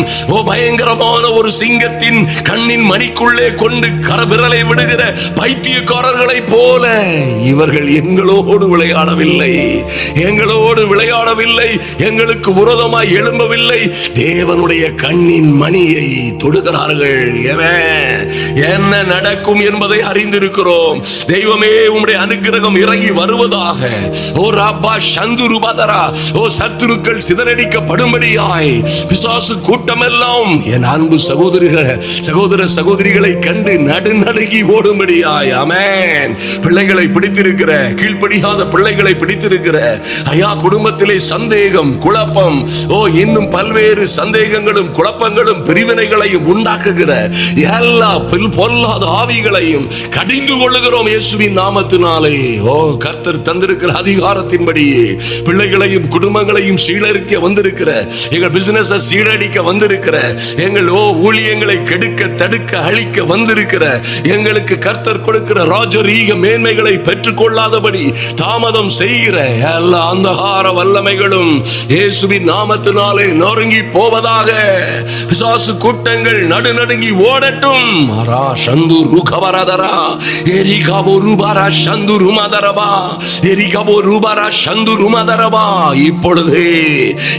பயங்கரமான ஒரு சிங்கத்தின் கண்ணின் மணிக்குள்ளே கொண்டு கரவிரலை விடுகிற பைத்தியக்காரர்களை போல இவர்கள் எங்களோடு விளையாடவில்லை, எங்களுக்கு விரோதமாய் எழும்பவில்லை. தேவனுடைய கண்ணின் மணியை தொடுகிறார்கள். என்ன நடக்கும் என்பதை அறிந்திருக்கிறோம். தெய்வமே, உம்முடைய அனுக்கிரகம் இறங்கி வருவதாக. ஓ ராபா சந்துருபதரா, ஓ சத்துருக்கள் சிதறடிக்கப்படும்படியாய் பிசாசு கூட்டமெல்லாம் என் அன்பு சகோதர சகோதரிகளை கண்டு நடுநடுங்கி ஓடும்படியாய். ஆமென். பிள்ளைகளை பிடித்திருக்கிற, கீழ்ப்படியாத பிள்ளைகளை பிடித்திருக்கிற ஐயா, குடும்பத்திலே சந்தேகம், குழப்பம், இன்னும் பல்வேறு சந்தேகங்களும் குழப்பங்களும் பிரிவினைகளையும் உண்டாக்குகிற எல்லா பொல்லாத ஆவிகளையும் கடிந்து கொள்ளுகிறோம் இயேசுவின் நாமத்தினாலே. கர்த்தர் தந்திருக்கிற அதிகாரத்தின்படியே பிள்ளைகளையும் குடும்பங்களையும் சீரழிக்க வந்திருக்கிற, எங்கள் பிசினஸ் சீரழிக்க வந்திருக்கிற, எங்கள் ஊழியங்களை கெடுக்க, தடுக்க, அழிக்க வந்திருக்கிற எங்களுக்கு கர்த்தர் கொடுக்கிற ராஜரீக மேன்மைகளை பெற்றுக் கொள்ளாதபடி தாமதம் செய்கிற எல்லா அந்தகார வல்லமைகளும் இயேசுவின் நாமத்தினாலே நொறுங்கி போவதாக. பிசாசு கூட்டங்கள் நடுநடுங்கி ஓடட்டும்.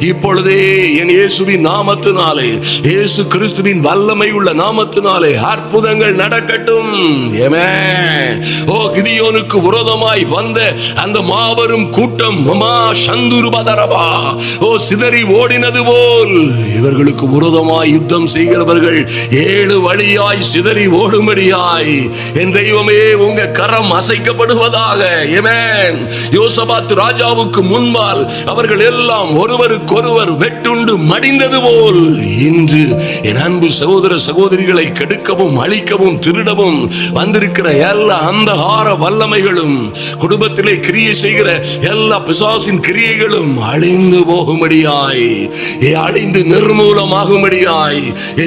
இப்பொழுதே என் இயேசுவின் நாமத்தினாலே, இயேசு கிறிஸ்துவின் வல்லமை உள்ள நாமத்தினாலே அற்புதங்கள் நடக்கட்டும். கிதியோனுக்கு விரோதமாய் வந்த அந்த மாபெரும் கூட்டம் சிதறி ஓடினது போல் இவர்களுக்கு விரோதமாய் யுத்தம் செய்கிறவர்கள் 7 வழியாய் சிதறி ஓடும்படியாய் என் தெய்வமே, உங்க கரம் அசைக்கப்படுவதாக. யோசபாத் ராஜாவுக்கு முன்பால் அவர்கள் எல்லாம் ஒருவருக்கொருவர் வெட்டுண்டு மடிந்தது போல் இன்று என் அன்பு சகோதர சகோதரிகளை கெடுக்கவும், அழிக்கவும், திருடவும் வந்திருக்கிற எல்லா அந்தகார வல்லமைகளும், குடும்பத்திலே கிரியை செய்கிற எல்லா பிசாசின் கிரியைகளும் அழிந்து போகும்படியாய், அழிந்து நிர்மூலமாகும்படியாய்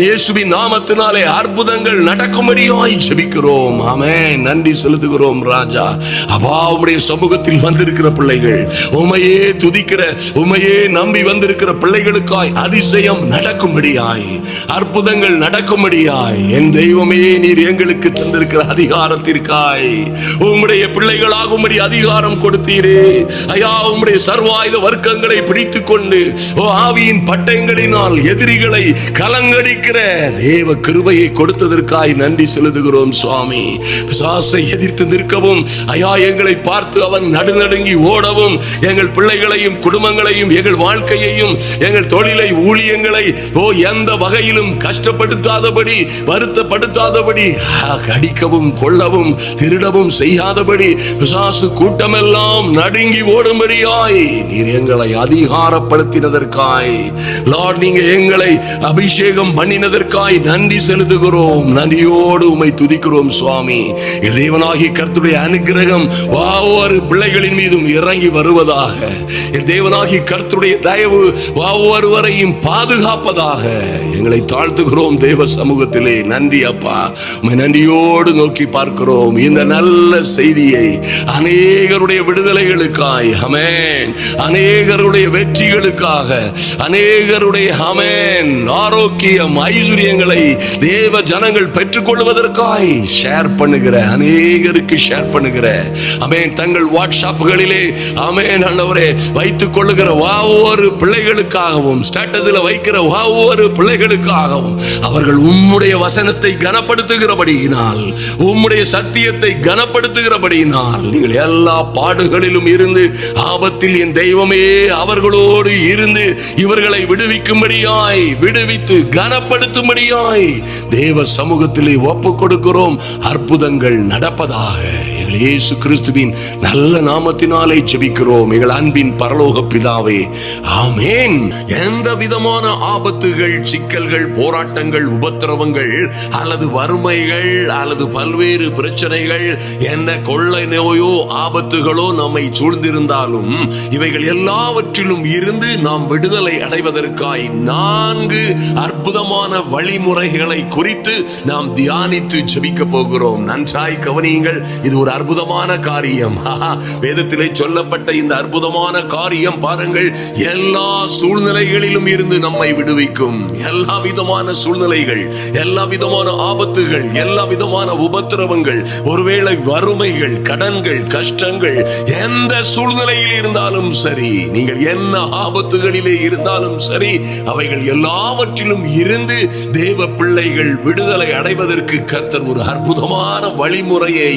இயேசுவின் நாமத்தினாலே அற்புதங்கள் நடக்கும்படியாய் ஜெபிக்கிறோம். ஆமென். நன்றி செலுத்துகிறோம் ராஜா. அப்பா, உம்முடைய சமூகத்தில் வந்திருக்கிற பிள்ளைகள், உம்மையே துதிக்கிற, உம்மையே நம்பி வந்திருக்கிற பிள்ளைகளுக்காய் அதிசயம் நடக்கும்படியாய், அற்புதங்கள் நடக்கும்படியாய் என் தெய்வமே, நீர் எங்களுக்கு தந்திருக்கிற அதிகாரத்திற்காய், உம்முடைய பிள்ளைகளாகும்படி அதிகாரம் கொடுத்தீரே ஐயா. உம்முடைய சர்வாயுத வர்க்கங்களை பிடித்துக் கொண்டு ஆவியின் பட்டயங்களினால் எதிரிகளை கலங்கடிக்கிற தேவ கிருபையை கொடுத்ததற்காய் நன்றி செலுத்துகிறோம் சுவாமி. பிசாசை எதிர்த்து நிற்கவும் ஐயா, எங்களை பார்த்து அவன் நடுநடுங்கி ஓடவும், எங்கள் பிள்ளைகளையும் குடும்பங்களையும் எங்கள் வாழ்க்கையையும் எங்கள் தொழிலை ஊழியங்களை எந்த வகையிலும் கஷ்டப்படுத்தாதபடி, வருத்தப்படுத்தாதபடி, கடிக்கவும் கொள்ளவும் திருடவும் செய்யாதபடி பிசாசு கூட்டமெல்லாம் நடுங்கி ஓடும்படியாய் நீர் எங்களை அதிகாரப்படுத்தினதற்காய், லார்ட், நீங்க எங்களை அபிஷேகம் பண்ணினதற்காய் நன்றி செலுத்துகிறோம். நன்றியோடு உம்மை துதிக்கிறோம் சுவாமி. தேவனாகி கர்த்தருடைய அனுக்கிரகம் ஒவ்வொரு பிள்ளைகளின் மீதும் இறங்கி வருவதாக. தேவனாகி கர்த்தருடைய தயவு ஒவ்வொருவரையும் பாதுகாப்பதாக எங்களை தாழ்த்துகிறோம் தேவ சமூகத்திலே. நன்றி அப்பா, உம்மை நன்றியோடு நோக்கி பார்க்கிறோம். இந்த நல்ல செய்தியை அநேகருடைய விடுதலைகளுக்காய், ஆமென், அநேகருடைய வெற்றிகளுக்காக, அநேகருடைய ஆமென் ஆரோக்கியம், ஐஸ்வர்யங்களை தேவ ஜனங்கள் பெற்றுக் கொள்வதற்காய் ஷேர் பண்ணுகிற, அநேகருக்கு ஷேர் பண்ணுகிற, ஆமென், தங்கள் வாட்ஸ்அப்களிலே ஆமென் ஆண்டவரே வைத்துக் கொள்ளுகிற ஒவ்வொரு பிள்ளைகளுக்காகவும், ஸ்டேட்டஸில் வைக்கிற ஒவ்வொரு பிள்ளைகளுக்காகவும் அவர்கள் உம்முடைய வசனத்தை கனப்படுத்துகிறபடியினால், உம்முடைய சத்தியத்தை கனப்படுத்துகிறபடியினால் நீங்கள் எல்லா பாடுகளிலும் இருந்து, ஆபத்தில் என் தெய்வமே அவர்களோடு இருந்து இவர்களை விடுவிக்கும்படியாய், விடுவித்து கனப்படுத்தும்படியாய் தேவ சமூகத்திலே ஒப்புக் கொடுக்கிறோம். அற்புதங்கள் நடப்பதாக இயேசு கிறிஸ்துவின் நல்ல நாமத்தினாலே ஜெபிக்கிறோம் எங்கள் அன்பின் பரலோக பிதாவே, ஆமென். எந்த விதமான ஆபத்துகள், சிக்கல்கள், போராட்டங்கள், உபத்திரவங்கள் அல்லது வறுமைகள் அல்லது பல்வேறு பிரச்சனைகள், என்ன கொள்ளை நோயோ ஆபத்துகளோ நம்மை சூழ்ந்திருந்தாலும் இவைகள் எல்லாவற்றிலும் இருந்து நாம் விடுதலை அடைவதற்காய் 4 அற்புதமான வழிமுறைகளை குறித்து நாம் தியானித்து ஜெபிக்க போகிறோம். நன்றாய் கவனியுங்கள். இது ஒரு அற்புதமான காரியம். வேதத்திலே சொல்லப்பட்ட சொல்லப்பட்ட இந்த அற்புதமான காரியம் பாருங்கள், எல்லா சூழ்நிலைகளிலும் இருந்து நம்மை விடுவிக்கும். எல்லா விதமான சூழ்நிலைகள், எல்லா விதமான ஆபத்துகள், எல்லா விதமான உபத்திரவங்கள், ஒருவேளை வறுமைகள், கடன்கள், கஷ்டங்கள், எந்த சூழ்நிலையில் இருந்தாலும் சரி, நீங்கள் என்ன ஆபத்துகளிலே இருந்தாலும் சரி, அவைகள் எல்லாவற்றிலும் இருந்து தேவ பிள்ளைகள் விடுதலை அடைவதற்கு கர்த்தர் ஒரு அற்புதமான வழிமுறையை,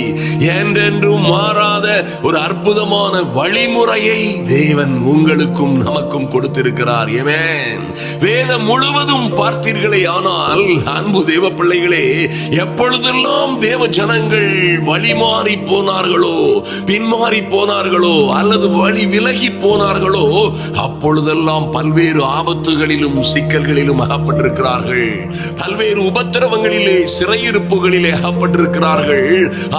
என்றென்றும் மாறாத ஒரு அற்புதமான வழிமுறையை தேவன் உங்களுக்கும் நமக்கும் கொடுத்திருக்கிறார். ஆமென். வேதம் முழுவதும் பார்த்தீர்களே ஆனால் அன்பு தேவ பிள்ளைகளே, எப்பொழுதெல்லாம் தேவ ஜனங்கள் வழி மாறி போனார்களோ, பின்மாறி போனார்களோ, அல்லது வழி விலகி போனார்களோ, அப்பொழுதெல்லாம் பல்வேறு ஆபத்துகளிலும் சிக்கல்களிலும் அகப்பட்டிருக்கிறார்கள். பல்வேறு உபத்திரவங்களிலே, சிறையிருப்புகளிலே அகப்பட்டிருக்கிறார்கள்.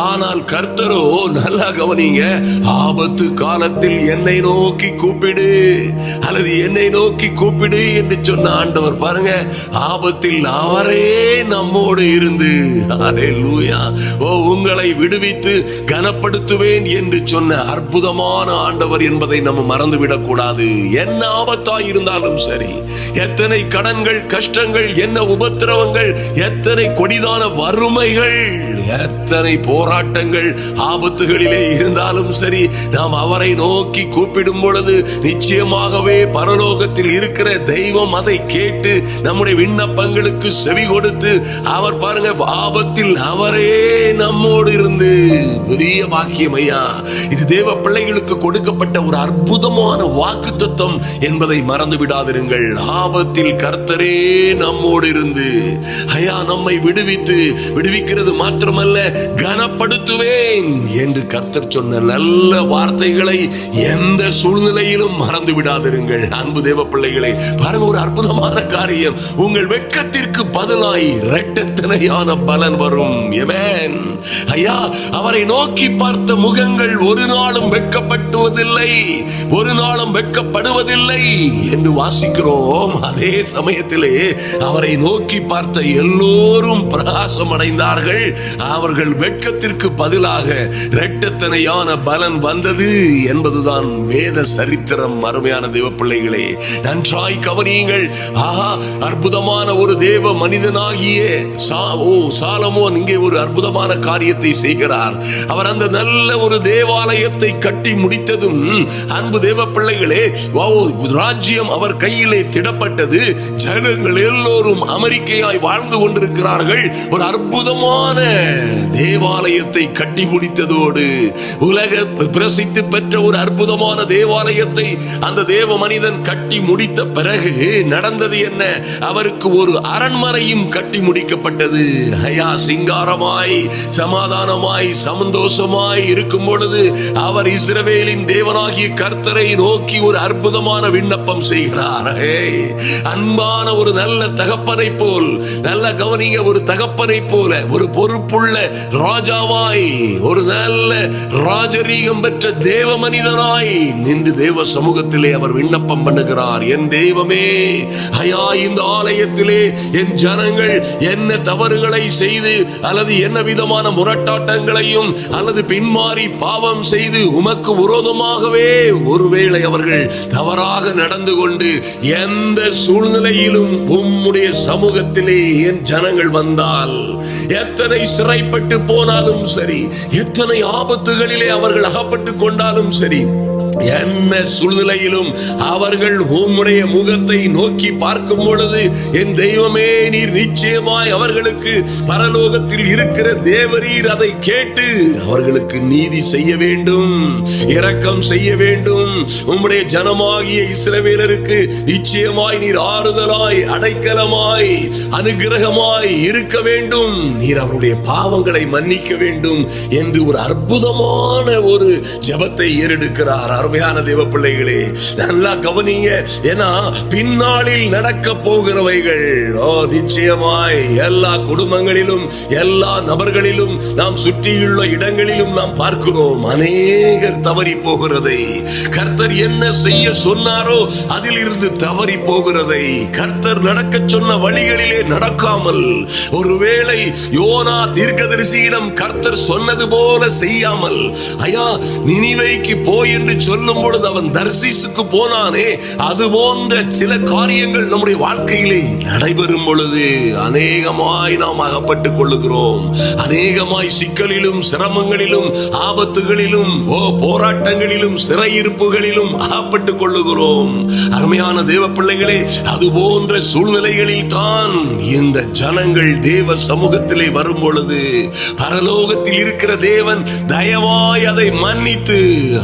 ஆனால் கர்த்தரோ, நல்லா கவனிங்க, ஆபத்து காலத்தில் என்னை நோக்கி கூப்பிடு அல்லது என்னை நோக்கி கூப்பிடு என்று சொன்ன ஆண்டவர் பாருங்க, ஆபத்தில் அவரே நம்மோடு இருந்து ஹல்லேலூயா, உங்களை விடுவித்து கனப்படுத்துவேன் என்று சொன்ன அற்புதமான ஆண்டவர் என்பதை நம்ம மறந்துவிடக் கூடாது. என்ன ஆபத்தாய் இருந்தாலும் சரி, எத்தனை கடன்கள், கஷ்டங்கள், என்ன உபத்திரவங்கள், எத்தனை கொடிதான வறுமைகள், எத்தனை போராட்டங்கள், ஆபத்துகளிலே இருந்தாலும் சரி, நாம் அவரை நோக்கி கூப்பிடும் பொழுது நிச்சயமாகவே பரலோகத்தில் இருக்கிற தெய்வம் அதை கேட்டு நம்முடைய விண்ணப்பங்களுக்கு செவி கொடுத்து, அவர் பாருங்க, ஆபத்தில் அவரே நம்மோடு இருந்து, பெரிய பாக்கியம் ஐயா. இது தேவ பிள்ளைகளுக்கு கொடுக்கப்பட்ட ஒரு அற்புதமான வாக்குத்தத்தம் என்பதை மறந்து விடாதிருங்கள். ஆபத்தில் கர்த்தரே நம்மோடு இருந்து ஐயா நம்மை விடுவிக்கிறது மாத்திரமல்ல, கனப்படுத்துவேன் என்று கர்த்தர் சொன்ன நல்ல வார்த்தைகளை எந்த சூழ்நிலையிலும் மறந்து விடாதிருங்கள். அன்பு தேவ பிள்ளைகளை பாருங்க, ஒரு அற்புதமான காரியம், உங்கள் வெட்கத்திற்கு பதிலாய் இரட்டத்தனையான பலன் வரும். ஆமென். ஐயா, அவரை நோக்கி பார்த்த முகங்கள் ஒரு நாளும் வெட்கப்படுவதில்லை, ஒரு நாளும் வெட்கப்படுவதில்லை என்று வாசிக்கிறோம். அதே சமயத்திலே அவரை நோக்கி பார்த்த எல்லோரும் பிரகாசம் அடைந்தார்கள். அவர்கள் வெட்கத்திற்கு பதிலாக இரட்டத்தனையான பலன் வந்தது என்பதுதான் வேத சரித்திரம். அருமையான தேவ பிள்ளைகளே, நன்றாய் கவனியுங்கள். ஆஹா, அற்புதமான ஒரு தேவ மனிதனாகிய சாலமோன் இங்கே ஒரு அற்புதமான காரியத்தை செய்கிறார். அவர் அந்த நல்ல ஒரு தேவாலயத்தை கட்டி முடித்ததும், அன்பு தேவ பிள்ளைகளே, ராஜ்யம் அவர் கையிலே திடப்பட்டது. ஜனங்கள் எல்லோரும் அமெரிக்கையாய் வாழ்ந்து கொண்டிருக்கிறார்கள். ஒரு அற்புதமான தேவாலயத்தை கட்டி முடித்ததோடு, உலக பிரசித்தி பெற்ற ஒரு அற்புதமான தேவாலயத்தை அந்த தேவ மனிதன் கட்டி முடித்த பிறகு நடந்தது என்ன? அவருக்கு ஒரு அரண்மனையும் கட்டி முடிக்கப்பட்டது. ஐயா, சிங்காரமாய், சமாதானமாய், சந்தோஷமாய் இருக்கும் பொழுது அவர் இஸ்ரவேலின் தேவனாகிய கர்த்தரை நோக்கி ஒரு அற்புதமான விண்ணப்பம் செய்கிறார். அன்பான ஒரு நல்ல தகப்பனை போல், நல்ல கவனிங்க, ஒரு தகப்பனை போல, ஒரு பொறுப்புள்ள ராஜாவாய், ஒரு நல்ல ராஜரீகம் பெற்ற தேவ மனிதனாய் நின்று தேவ சமூகத்திலே அவர் விண்ணப்பம் பண்ணுகிறார். என் தெய்வமே, ஐயா, இந்த ஆலயத்திலே என் ஜனங்கள் என்ன தவறுகளை செய்து அல்லது என்ன விதமான முரட்டாட்டங்களையும் அல்லது பின்மாறி பாவம் செய்து உமக்கு விரோதமாகவே ஒருவேளை அவர்கள் தவறாக நடந்து கொண்டு எந்த சூழ்நிலையிலும் உம்முடைய சமூகத்திலே என் ஜனங்கள் வந்தால், எத்தனை சிறைப்பட்டு போனாலும் சரி, எத்தனை ஆபத்துகளிலே அவர்கள் அகப்பட்டு கொண்டாலும் சரி, என்ன சூழ்நிலையிலும் அவர்கள் உம்முடைய முகத்தை நோக்கி பார்க்கும் பொழுது, என் தெய்வமே, நீர் நிச்சயமாய் அவர்களுக்கு பரலோகத்தில் இருக்கிற தேவரீர் அதை கேட்டு அவர்களுக்கு நீதி செய்ய வேண்டும், இரக்கம் செய்ய வேண்டும். உம்முடைய ஜனமாகிய இஸ்ரவேலருக்கு நிச்சயமாய் நீர் ஆறுதலாய், அடைக்கலமாய், அனுகிரகமாய் இருக்க வேண்டும். நீர் அவருடைய பாவங்களை மன்னிக்க வேண்டும் என்று ஒரு அற்புதமான ஒரு ஜெபத்தை ஏறெடுக்கிறார். அருமையான தேவ பிள்ளைகளே, நல்லா கவனிங்க. ஏன்னா பின்னாளில் நடக்க போகிறவைகள் நிச்சயமாய் எல்லா குடும்பங்களிலும், எல்லா நபர்களிலும், நாம் சுற்றியுள்ள இடங்களிலும் நாம் பார்க்கிறோம். அநேகர் தவறி போகிறதை, கர்த்தர் என்ன செய்ய சொன்னாரோ அதில் இருந்து தவறி போகிறதை, கர்த்தர் நடக்க சொன்ன வழிகளிலே நடக்காமல், ஒருவேளை யோனா தீர்க்கதரிசியிடம் கர்த்தர் சொன்னது போல செய்யாமல், ஐயா, நினிவேக்கு போய் என்று சொல்லும் பொழுது அவன் தர்சீசுக்கு போனானே, அது போன்ற சில காரியங்கள் நம்முடைய வாழ்க்கையிலே நடைபெறும் பொழுது அநேகமாய் நாம் அகப்பட்டுக் கொள்ளுகிறோம். அநேகமாய் சிக்கலிலும் சிரமங்களிலும் ஆபத்துகளிலும் போராட்டங்களிலும் சிறையிருப்புகளிலும் அகப்பட்டுக் கொள்ளுகிறோம். அருமையான தேவ பிள்ளைகளே, அது போன்ற சூழ்நிலைகளில் தான் இந்த ஜனங்கள் தேவ சமூகத்திலே வரும் பொழுது பரலோகத்தில் இருக்கிற தேவன் தயவாய் அதை மன்னித்து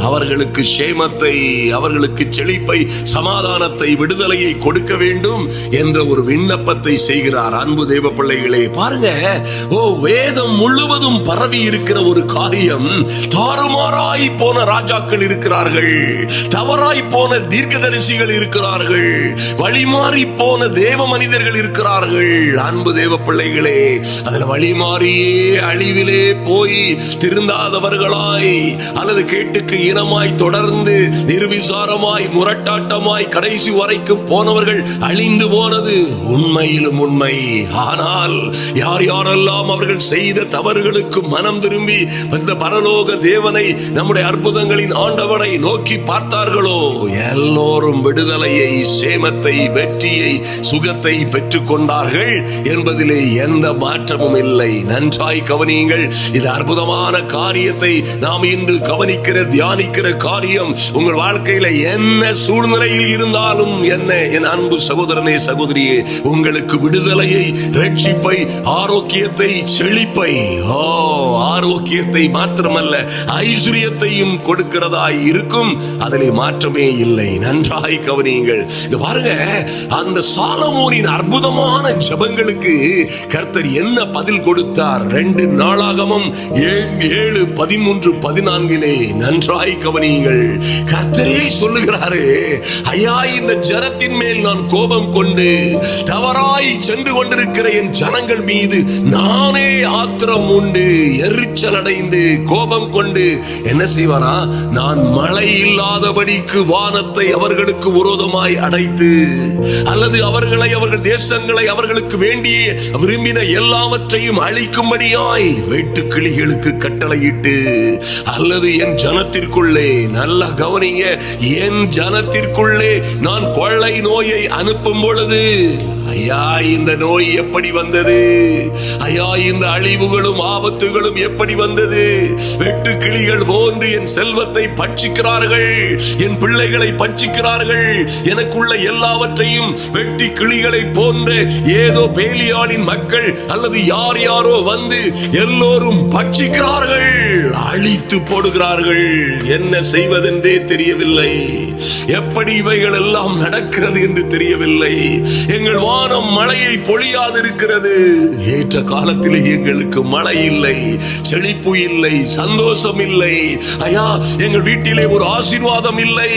அவர்களுக்கு சேமத்தை, அவர்களுக்கு செழிப்பை, சமாதானத்தை, விடுதலையை கொடுக்க வேண்டும் என்ற ஒரு விண்ணப்பத்தை செய்கிறார். அன்பு தேவ பிள்ளைகளே, பாருங்க, வேதம் முழுவதும் பரவி இருக்கிற ஒரு காரியம், தாறுமாறாய் போன ராஜாக்கள் இருக்கிறார்கள், தவறாய் போன தீர்க்கதரிசிகள் இருக்கிறார்கள், வழிமாறி போன தேவ மனிதர்கள் இருக்கிறார்கள். அன்பு தேவ பிள்ளைகளே, அதில் வழிமாறியே அழிவிலே போய் திருந்தாதவர்களாய் அல்லது கேட்டுக்கு இனமாய் தொடர்ந்து நிர்விசாரமாய் முரட்டாட்டமாய் கடைசி வரைக்கும் போனவர்கள் அழிந்து போனது உண்மையிலும் உண்மை. ஆனால் யார் யாரெல்லாம் அவர்கள் செய்த தவறுகளுக்கு மனம் திரும்பி இந்த பரலோக தேவனை, நம்முடைய அற்புதங்களின் ஆண்டவரை நோக்கி பார்த்தார்களோ, எல்லோரும் விடுதலையை, சேமத்தை, வெற்றியை, சுகத்தை பெற்றுக் கொண்டார்கள் என்பதிலே எந்த மாற்றமும் இல்லை. நன்றாய் கவனியுங்கள். இது அற்புதமான காரியத்தை நாம் இன்று கவனிக்கிற, தியானிக்கிற காரியம். உங்கள் வாழ்க்கையில என்ன சூழ்நிலையில் இருந்தாலும் என்ன, என் அன்பு சகோதரனே, சகோதரியே, உங்களுக்கு விடுதலையை, ரட்சிப்பை, ஆரோக்கியத்தை, செழிப்பை, ஆரோக்கியத்தை மாத்திரமல்ல ஐஸ்வரியத்தையும் கொடுக்கிறதாய் இருக்கும். அதிலே மாற்றமே இல்லை. நன்றாய் கவனியுங்கள். பாருங்க, அந்த சாலமோனின் அற்புதமான ஜெபங்களுக்கு கர்த்தர் என்ன பதில் கொடுத்தார்? 2 நாளாகமம் 7:13-14 நன்றாய் கவனியுங்கள். கர்த்தரே சொல்லுகிறாரு, ஐயா, இந்த ஜனத்தின் மேல் நான் கோபம் கொண்டு தவறாய் சென்று கொண்டிருக்கிற என் ஜனங்கள் மீது நானே ஆத்திரம் உண்டு, எரிச்சல் அடைந்து கோபம் கொண்டு என்ன செய்வானா, நான் மழை இல்லாதபடிக்கு வானத்தை அவர்களுக்கு விரோதமாய் அடைத்து, அல்லது அவர்களை, அவர்கள் தேசங்களை, அவர்களுக்கு வேண்டிய விரும்பின எல்லாவற்றையும் அழிக்கும்படியாய் வெட்டுக்கிளிகளுக்கு கட்டளையிட்டு, அல்லது என் ஜனத்திற்குள்ளே, நல்ல கவனிங்க, என் ஜனத்திற்குள்ளே நான் கொள்ளை நோயை அனுப்பும் பொழுது, ஐயா, இந்த நோய் எப்படி வந்தது? ஐயா, இந்த அழிவுகளும் ஆபத்துகளும் எப்படி வந்தது? வெட்டுக்கிளிகள் போன்று என் செல்வத்தை பட்சிக்கிறார்கள், என் பிள்ளைகளை பட்சிக்கிறார்கள், எனக்குள்ள எல்லாவற்றையும் வெட்டி கிளிகளை போன்ற ஏதோ பேலியாளின் மக்கள் அல்லது யார் யாரோ வந்து எல்லோரும் பட்சிக்கிறார்கள், அழித்து போடுகிறார்கள். என்ன செய்வதென்றே தெரியவில்லை. எப்படி இவைகள் எல்லாம் நடக்கிறது என்று தெரியவில்லை. எங்கள் வானம் மழையை பொழியாதிருக்கிறது. ஏற்ற காலத்தில் எங்களுக்கு மழை இல்லை, செழிப்பு இல்லை, சந்தோஷம் இல்லை. ஐயா, எங்கள் வீட்டிலே ஒரு ஆசீர்வாதம் இல்லை.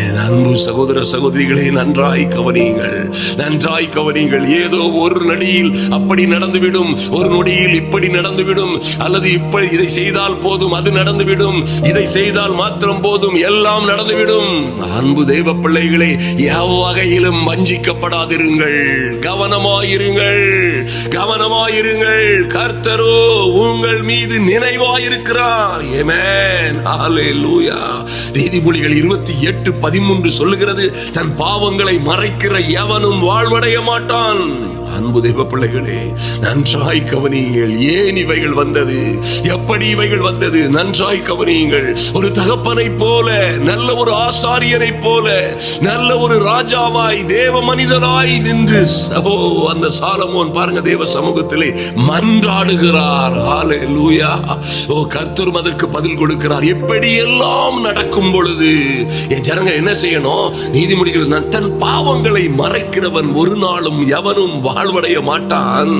என் அன்பு சகோதர சகோதரிகளே, நன்றாய் கவனியுங்கள், நன்றாய் கவனியுங்கள். ஏதோ ஒரு நொடியில் அப்படி நடந்துவிடும், ஒரு நொடியில் இப்படி நடந்துவிடும், அல்லது இப்படி இதை செய்தால் போதும், அது நடந்துவிடும், இதை செய்தால் மாத்திரம் போதும், எல்லாம் நடந்துவிடும். அன்பு தேவ பிள்ளைகளே, எவ்வகையிலும் வஞ்சிக்கப்படாதிருங்கள், கவனமாயிருங்கள், கவனமாயிருங்கள். கர்த்தரோ உங்கள் மீது நினைவாயிருக்கிறார். ஆமென், ஹல்லேலூயா. நீதிமொழிகள் 28:13 சொல்லுகிறது, தன் பாவங்களை மறைக்கிற எவனும் வாழ்வடைய மாட்டான். அன்பு தேவ பிள்ளைகளே, நன்றாய் கவனியுங்கள். ஏன் இவைகள் வந்தது? எப்படி இவைகள் வந்தது? நன்றாய் கவனியுங்கள். ஒரு தகப்பனை போல, நல்ல ஒரு ஆசாரியனை போல, நல்ல ஒரு ராஜாவாய், தேவ மனிதனாய் நின்று அந்த சாலமோன் பாருங்க, தேவ சமூகத்திலே மன்றாடுகிறார். ஹல்லேலூயா. கர்த்தரும் அதற்கு பதில் கொடுக்கிறார். எப்படி எல்லாம் நடக்கும் பொழுது என் ஜனங்க என்ன செய்யணும்? நீதிமொழிகள், தன் பாவங்களை மறைக்கிறவன் ஒரு நாளும் எவனும் வாழ்வடைய மாட்டான்,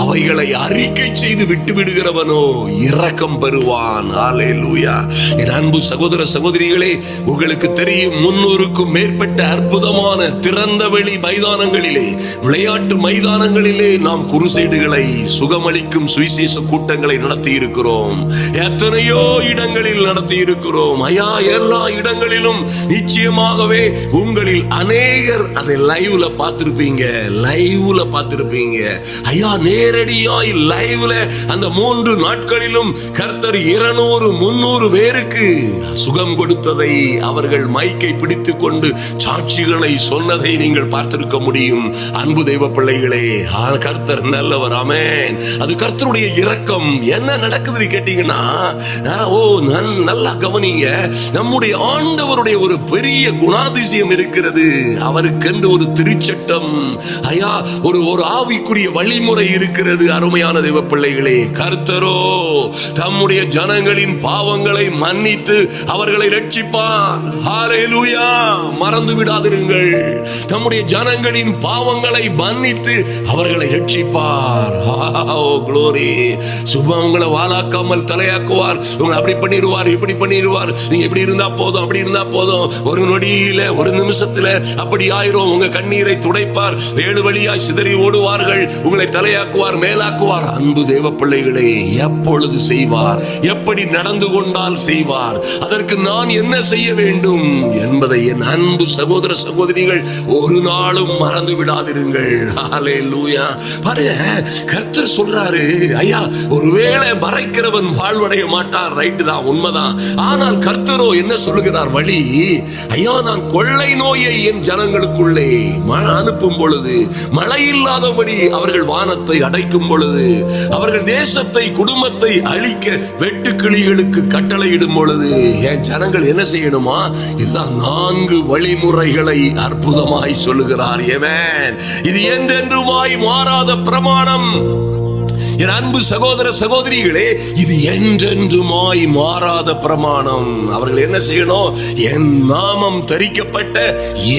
அவைகளை அறிக்கை செய்து விட்டு விடுகிறவனோ இரக்கம் பெறுவான். ஹல்லேலூயா. என் அன்பு சகோதர சகோதரிகளே, உங்களுக்கு தெரியும், 300க்கும் மேற்பட்ட அற்புதமான திறந்த வெளி மைதானங்களிலே, விளையாட்டு மைதானங்களிலே நாம் குருசேடுகளை, சுகமளிக்கும் சுவிசேஷ கூட்டங்களை நடத்தி இருக்கிறோம். எத்தனையோ இடங்களில் நடத்தி இருக்கிறோம். ஐயா, எல்லா இடங்களிலும் நிச்சயமாகவே உங்களில் அநேகர் அதை லைவ்ல பார்த்திருப்பீங்க, லைவ்ல பார்த்திருப்பீங்க. ஐயா, நேரடியாய் லைவ்ல அந்த 3 நாட்களிலும் கர்த்தர் 200-300 பேருக்கு சுகம் சத்தம் கொடுத்ததை, அவர்கள் மைக்கை பிடித்துக் கொண்டு சாட்சிகளை சொன்னதை நீங்கள் பார்த்திருக்க முடியும். அன்பு தெய்வ பிள்ளைகளே, கர்த்தர் நல்லவர். ஆமென். அது கர்த்தருடைய இரக்கம். என்ன நடக்குதுன்னு கேட்டீங்கன்னா, நல்லா கவனிங்க. நம்முடைய ஆண்டவருடைய ஒரு பெரிய குணாதிசயம் இருக்கிறது. அவருக்கென்று ஒரு திருச்சட்டம், ஒரு ஆவிக்குரிய வழிமுறை இருக்கிறது. அருமையான தெய்வ பிள்ளைகளே, கர்த்தரோ தம்முடைய ஜனங்களின் பாவங்களை மன்னித்து அவர்களை ரட்சிப்பார். ஹல்லேலூயா. மறந்து விடாதிருங்கள், நம்முடைய ஜனங்களின் பாவங்களை மன்னித்து அவர்களை ரட்சிப்பார். க்ளோரி. சும்மா உங்களை வாளாக்காமல் தலையாக்குவார். உங்களை அப்படி பண்ணிடுவார், இப்படி பண்ணிடுவார். நீங்க இப்படி இருந்தா போதும், அப்படி இருந்தா போதும். ஒரு நொடியில, ஒரு நிமிஷத்துல அப்படி ஆயிரும். உங்க கண்ணீரை துடைப்பார். 7 வழியாய் சிதறி ஓடுவார்கள். உங்களை தலையாக்குவார், மேலாக்குவார். அன்பு தேவ பிள்ளைகளே, எப்பொழுது செய்வார், எப்படி நடந்து கொண்டால் செய்வார், அதற்கு நான் என்ன செய்ய வேண்டும் என்பதை என் அன்பு சகோதர சகோதரிகள் ஒரு நாளும் மறந்து விடாதிருங்கள். ஹல்லேலூயா. பாருங்க, கர்த்தர் சொல்றாரு, ஐயா, ஒருவேளை மறைக்கிறவன் வாழ்வடைய மாட்டான். ரைட்டு தான், உண்மைதான். ஆனால் கர்த்தரோ என்ன சொல்லுகிறார் வழி? ஐயா, நான் கொள்ளை நோயை என் ஜனங்களுக்குள்ளே அனுப்பும் பொழுது, மழை இல்லாதபடி அவர்கள் வானத்தை அடைக்கும் பொழுது, அவர்கள் தேசத்தை, குடும்பத்தை அழிக்க வெட்டுக்கிளிகளுக்கு கட்டளையிடும் பொழுது, என் ஜனங்கள் என்ன செய்யணுமா? இதுதான் 4 வழிமுறைகளை அற்புதமாய் சொல்லுகிறார். ஆமென். இது என்றென்றுமாய் மாறாத பிரமாணம். என் அன்பு சகோதர சகோதரிகளே, இது என்றென்றுமாய் மாறாத பிரமாணம். அவர்கள் என்ன செய்யணும்? என் நாமம் தரிக்கப்பட்ட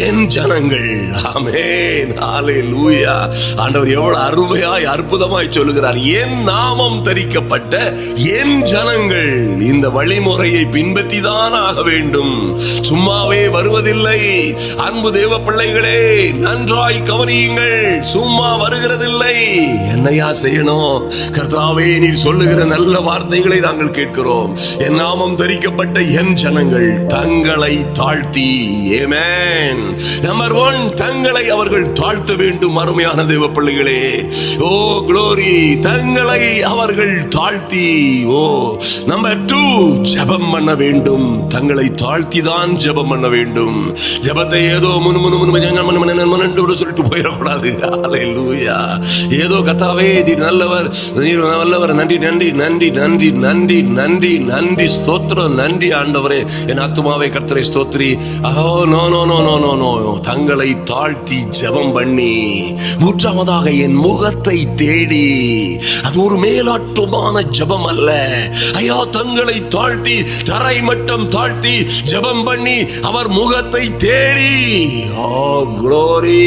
என் ஜனங்கள். ஆமென். ஹல்லேலூயா. ஆண்டவர் எவ்வளவு அருமையாய் அற்புதமாய் சொல்லுகிறார். என் நாமம் தரிக்கப்பட்ட என் ஜனங்கள் இந்த வழிமுறையை பின்பற்றிதான் ஆக வேண்டும். சும்மாவே வருவதில்லை. அன்பு தேவ பிள்ளைகளே, நன்றாய் கவனியுங்கள். சும்மா வருகிறதில்லை. என்னையா செய்யணும்? கர்த்தாவே, நீர் சொல்லுகிற நல்ல வார்த்தைகளை நாங்கள் கேட்கிறோம். என் நாமம் தரிக்கப்பட்ட என் ஜனங்கள் தங்களை தாழ்த்தி, ஆமென். நம்பர் 1, தங்களை அவர்கள் தாழ்த்த வேண்டும். அருமையான தேவ பிள்ளைகளே, ஓ க்ளோரி, தங்களை அவர்கள் தாழ்த்தி. ஓ நம்பர் 2, ஜெபம் பண்ண வேண்டும். தங்களை தாழ்த்தி தான் ஜெபம் பண்ண வேண்டும். ஜெபத்தை ஏதோ சொல்லிட்டு போயிடக்கூடாது. ஹல்லேலூயா. ஏதோ கர்த்தாவே நீர் நல்லவர், நீர் நல்லவர், நன்றி நன்றி நன்றி நன்றி நன்றி நன்றி நன்றி ஸ்தோத்திரம், நன்றி ஆண்டவரே, என் ஆத்துமாவே கர்த்தரை ஸ்தோத்திரி. நோ நோ நோ நோ நோ நோ. தங்களை தாழ்த்தி ஜெபம் பண்ணி, 3ஆவதாக என் முகத்தை தேடி. அது ஒரு மேலாட்டமான ஜெபம் அல்ல. ஐயா, தங்களை தாழ்த்தி, தரை மட்டம் தாழ்த்தி ஜெபம் பண்ணி அவர் முகத்தை தேடி. ஓ க்ளோரி.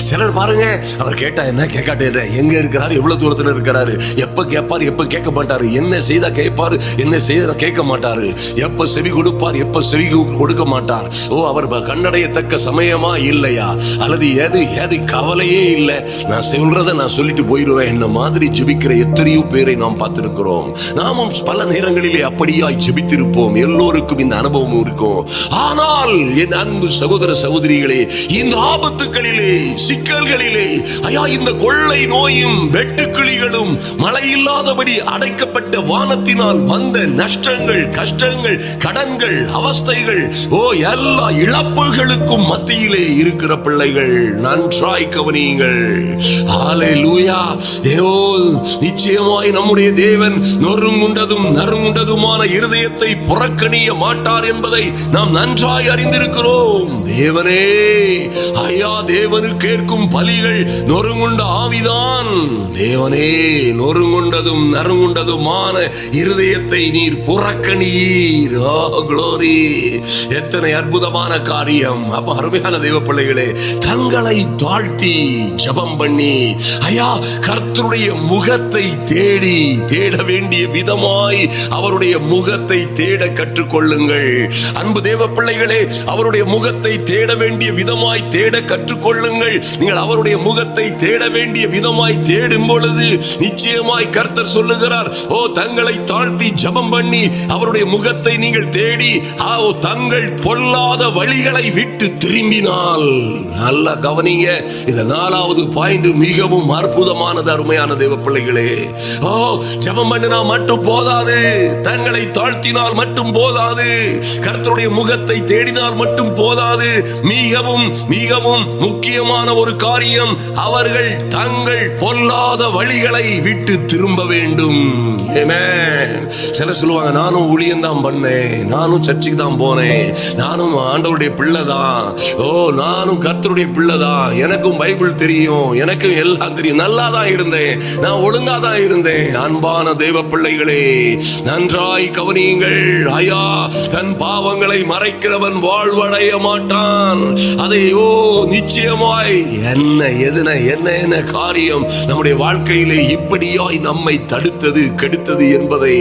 சிலர் பாருங்க, அவர் கேட்டா என்ன, கேட்காட்டே எங்க இருக்கிறாரு, எவ்வளவு தூரத்துல இருக்கிறாரு, எப்ப கேட்பாரு, எப்ப கேட்க மாட்டாரு, என்ன செய்தா கேட்பாரு, என்ன செய்தா கேட்க மாட்டாரு, எப்ப செவி கொடுப்பார், எப்ப செவி கொடுக்க மாட்டார். ஓ, அவர் கண்ணடையத்தக்க சமயமா இல்லையா, அல்லது ஏது கவலையே இல்லை, நான் சொல்றத நான் சொல்லிட்டு போயிடுவேன் என்ன மாதிரி ஜெபிக்கிற எத்தனையோ பேரை நாம் பார்த்திருக்கிறோம். நாமும் பல நேரங்களிலே அப்படியாய் ஜெபித்திருப்போம். எல்லோருக்கும் இந்த அனுபவம் இருக்கும். ஆனால் என் அன்பு சகோதர சகோதரிகளே, இந்த ஆபத்துகளிலே, சிக்கல்களிலே, ஐயா, இந்த கொள்ளை நோயும் வெட்டுக்கிளிகளும் மழை இல்லாதபடி அடைக்கப்பட்ட வானத்தினால் வந்த நஷ்டங்கள், கஷ்டங்கள், கடன்கள், அவஸ்தைகள், ஓ எல்லா இழப்புகளுக்கும் மத்தியிலே இருக்கிற பிள்ளைகள் நன்றாய் கவனியுங்கள். ஹல்லேலூயா. நிச்சயமாய் நம்முடைய தேவன் நொறுங்குண்டதும் நறுங்குண்டதுமான இருதயத்தை புறக்கணிய மாட்டார் என்பதை நாம் நன்றாய் அறிந்திருக்கிறோம். தேவனே, ஐயா, தேவனுக்கு கேட்கும் பலிகள் நொறுங்குண்ட ஆவிதான். தேவனே, நொறுங்குண்டதும் நறுங்குண்டதுமான இருதயத்தை நீர் புறக்கணீர். ஓ க்ளோரி. எத்தனை அற்புதமான காரியம். அப்ப அருமையான தெய்வ பிள்ளைகளே, தங்களை தாழ்த்தி ஜெபம் பண்ணி, ஐயா, கர்த்தருடைய முகத்தை தேடி, தேட வேண்டிய விதமாய் அவருடைய முகத்தை தேட கற்றுக்கொள்ளுங்கள். அன்பு தேவ பிள்ளைகளே, அவருடைய முகத்தை தேட வேண்டிய விதமாய் தேட கற்றுக்கொள்ளுங்கள். நீங்கள் அவருடைய முகத்தை தேட வேண்டிய விதமாய் தேடும் பொழுது நிச்சயமாய் கர்த்தர் சொல்லுகிறார், ஓ தங்களை தாழ்த்தி ஜெபம் பண்ணி அவருடைய முகத்தை நீங்கள் தேடி தங்கள் பொல்லாத வழிகளை விட்டு திரும்பினால், நல்லா கவனிங்க, இந்த 4வது பாயிண்ட் மிகவும் அற்புதமானது. அருமையான தேவ பிள்ளைகளே, ஜெபம் பண்ணினா மட்டும் போதாது, தங்களை தாழ்த்தினால் மட்டும் போதாது, கர்த்தருடைய முகத்தை தேடினால் மட்டும் போதாது. மிகவும் மிகவும் முக்கியமான ஒரு காரியம், அவர்கள் தங்கள் பொல்லாத வழிகளை விட்டு திரும்ப வேண்டும். சில சொல்லுவாங்க, நானும் ஊழியம் தான் பண்ணேன், நானும் சர்ச்சுக்கு தான் போனேன், நானும் ஆண்டவருடைய பிள்ளைதான், நானும் கர்த்தருடைய பிள்ளைதான், எனக்கும் பைபிள் தெரியும், எனக்கும் எல்லாம் தெரியும், நல்லா தான் இருந்தேன், நான் ஒழுங்கா தான் இருந்தேன். அன்பான தேவ பிள்ளைகளே, நன்றாய் கவனியுங்கள். ஐயா, தன் பாவங்களை மறைக்கிறவன் வாழ்வடைய மாட்டான். அதையோ நிச்சயமாய் என்ன காரியம் நம்முடைய வாழ்க்கையிலே இப்படியாய் நம்மை தடுத்தது கெடுத்தது என்பதை